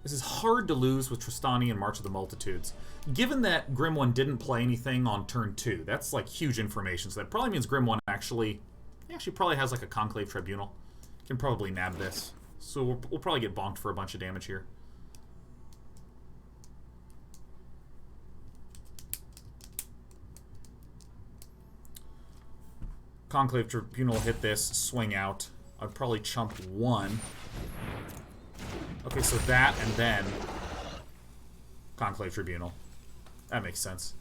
This is hard to lose with Tristani and March of the Multitudes. Given that Grim 1 didn't play anything on turn 2, that's like huge information. So that probably means Grim 1 actually probably has like a Conclave Tribunal. Can probably nab this. So we'll probably get bonked for a bunch of damage here. Conclave Tribunal hit this, swing out. I'd probably chump 1. Okay, so that and then Conclave Tribunal. That makes sense.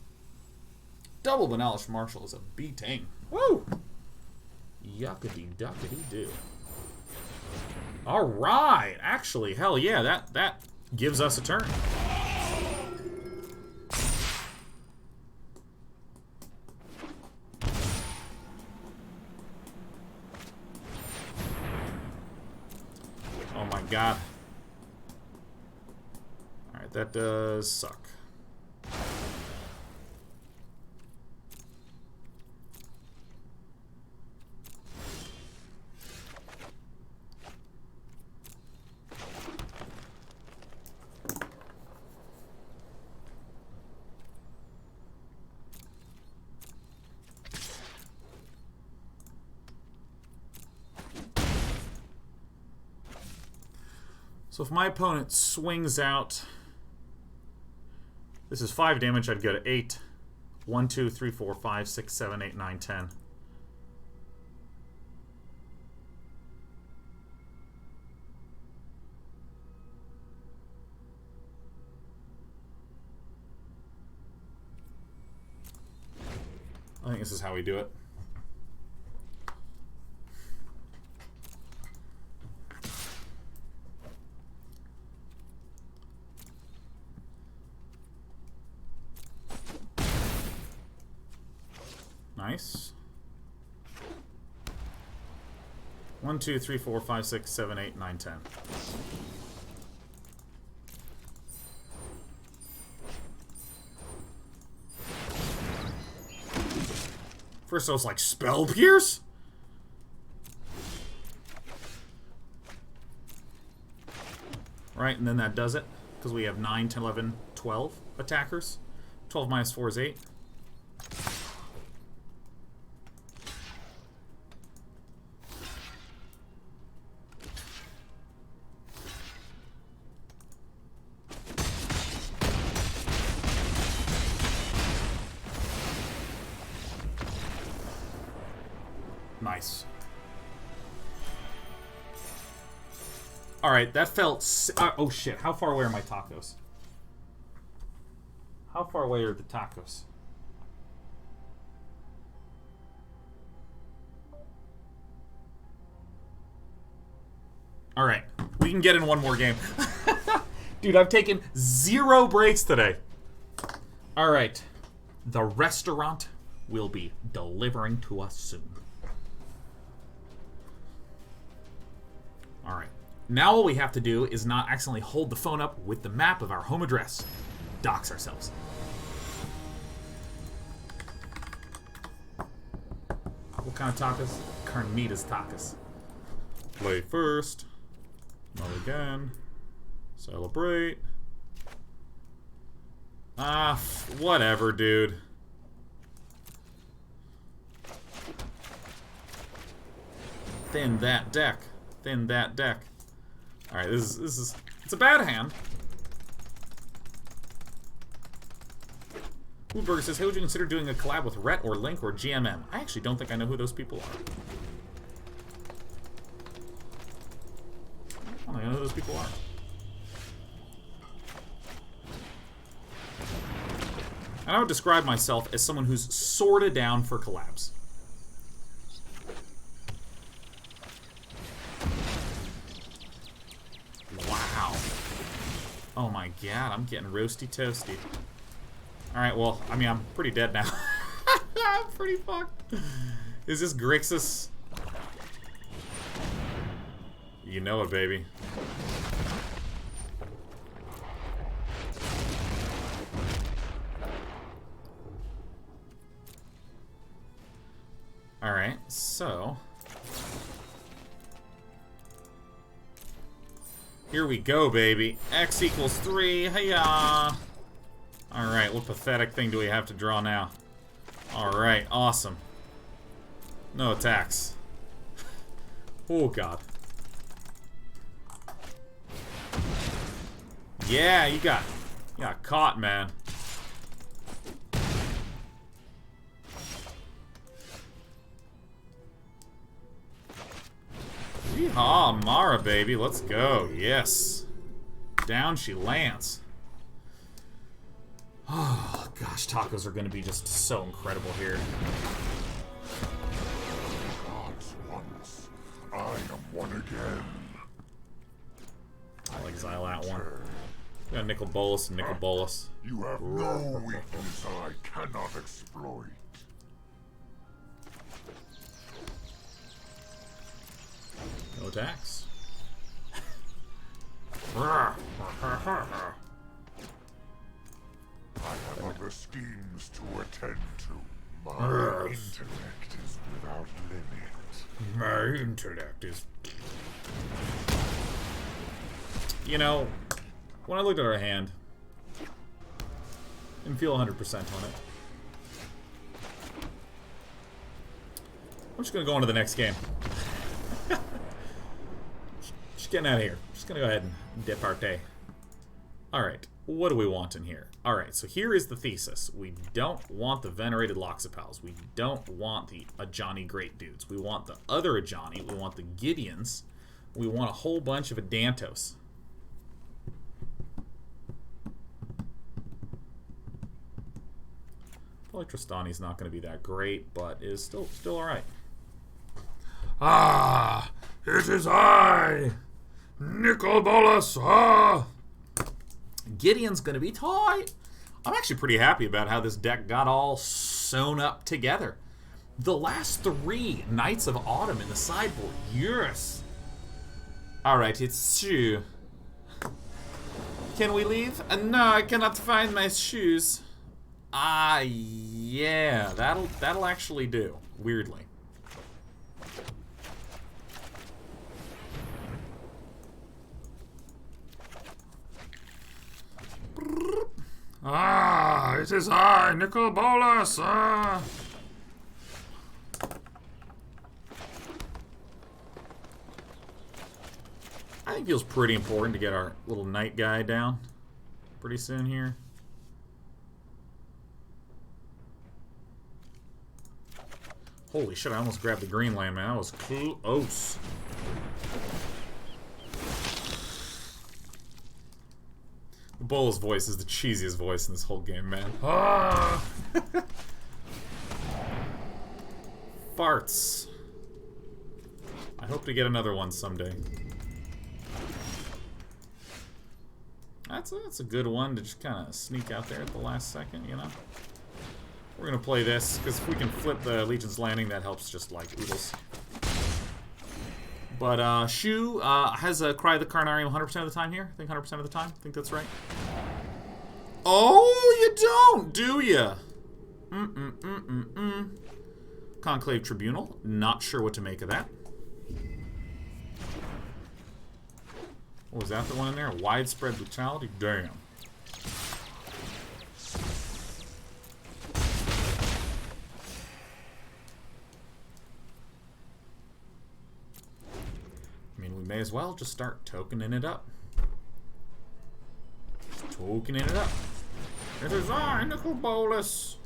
Double Benalia Marshal is a beating. Woo! Yuckity duckity do. Alright! Actually, hell yeah, that gives us a turn. Oh my god. Alright, that does suck. So if my opponent swings out, this is 5 damage, I'd go to 8. 1, 2, 3, 4, 5, 6, 7, 8, 9, 10. I think this is how we do it. Nice. 1, 2, 3, 4, 5, 6, 7, 8, 9, 10. First I was like, Spell Pierce? Right, and then that does it. Because we have 9, 10, 11, 12 attackers. 12 minus 4 is 8. Nice. Alright, that felt... oh shit, how far away are my tacos? How far away are the tacos? Alright, we can get in one more game. Dude, I've taken 0 breaks today. Alright, the restaurant will be delivering to us soon. Alright. Now all we have to do is not accidentally hold the phone up with the map of our home address. Dox ourselves. What kind of tacos? Carnitas tacos. Play first. Mulligan. Celebrate. Ah, whatever, dude. Thin that deck. Thin that deck. Alright, this is it's a bad hand. Woodburger says, hey, would you consider doing a collab with Rhett or Link or GMM? I actually don't think I know who those people are. I don't know who those people are. And I would describe myself as someone who's sorta down for collabs. Wow. Oh my god, I'm getting roasty toasty. Alright, well, I mean, I'm pretty dead now. I'm pretty fucked. Is this Grixis? You know it, baby. Alright, so... here we go, baby. X equals 3. Hiya! Alright, what pathetic thing do we have to draw now? Alright, awesome. No attacks. Oh, God. Yeah, you got caught, man. Yeehaw, Emmara, baby. Let's go. Yes. Down she lands. Oh, gosh, tacos are going to be just so incredible here. Gods once, I am one again. I'll exile that one. We got Nicol Bolas and Nicol Bolas. You have no weakness I cannot exploit. No attacks. I have other schemes to attend to. My intellect is without limit. My intellect is... You know, when I looked at our hand, didn't feel 100% on it. I'm just gonna go on to the next game. Just getting out of here. Just gonna go ahead and departe. Alright, what do we want in here? Alright, so here is the thesis. We don't want the Venerated Loxodons. We don't want the Ajani Great Dudes. We want the other Ajani. We want the Gideons. We want a whole bunch of Adantos. Tristani's not going to be that great, but is still alright. Ah! It is I! Nicol Bolas! Ah! Gideon's going to be tight. I'm actually pretty happy about how this deck got all sewn up together. The last 3 Knights of Autumn in the sideboard. Yes! Alright, it's true. Can we leave? No, I cannot find my shoes. Ah, yeah, that'll actually do. Weirdly. Ah, it is I, Nicol Bolas. Ah. I think it feels pretty important to get our little knight guy down pretty soon here. Holy shit, I almost grabbed the green land, man. That was close. The Bolas voice is the cheesiest voice in this whole game, man. Ah! Farts. I hope to get another one someday. That's a good one to just kind of sneak out there at the last second, you know? We're going to play this, because if we can flip the Legion's Landing, that helps just like oodles. But Shu has a Cry of the Carnarium 100% of the time here. I think 100% of the time. I think that's right. Oh, you don't, do ya? Conclave Tribunal. Not sure what to make of that. What was that, the one in there? Widespread Brutality? Damn. May as well just start tokening it up. Tokening it up. It is I, Nicol Bolas.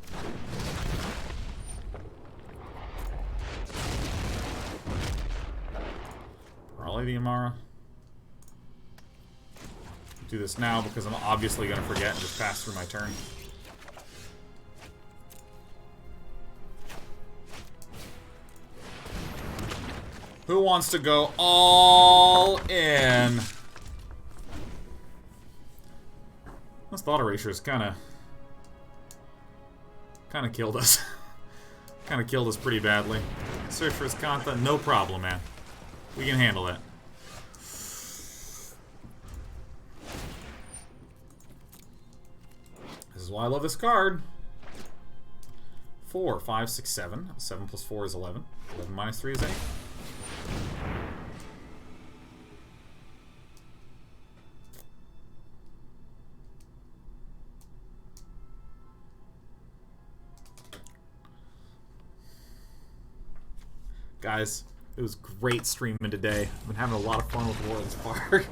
Probably the Emmara. Do this now because I'm obviously going to forget and just pass through my turn. Who wants to go all in? This thought erasure's kinda killed us. Kinda killed us pretty badly. Search for his Kantha, no problem, man. We can handle that. This is why I love this card. 4, 5, 6, 7. 7 plus 4 is 11. 11 minus 3 is 8. Guys, it was great streaming today. I've been having a lot of fun with World Spark.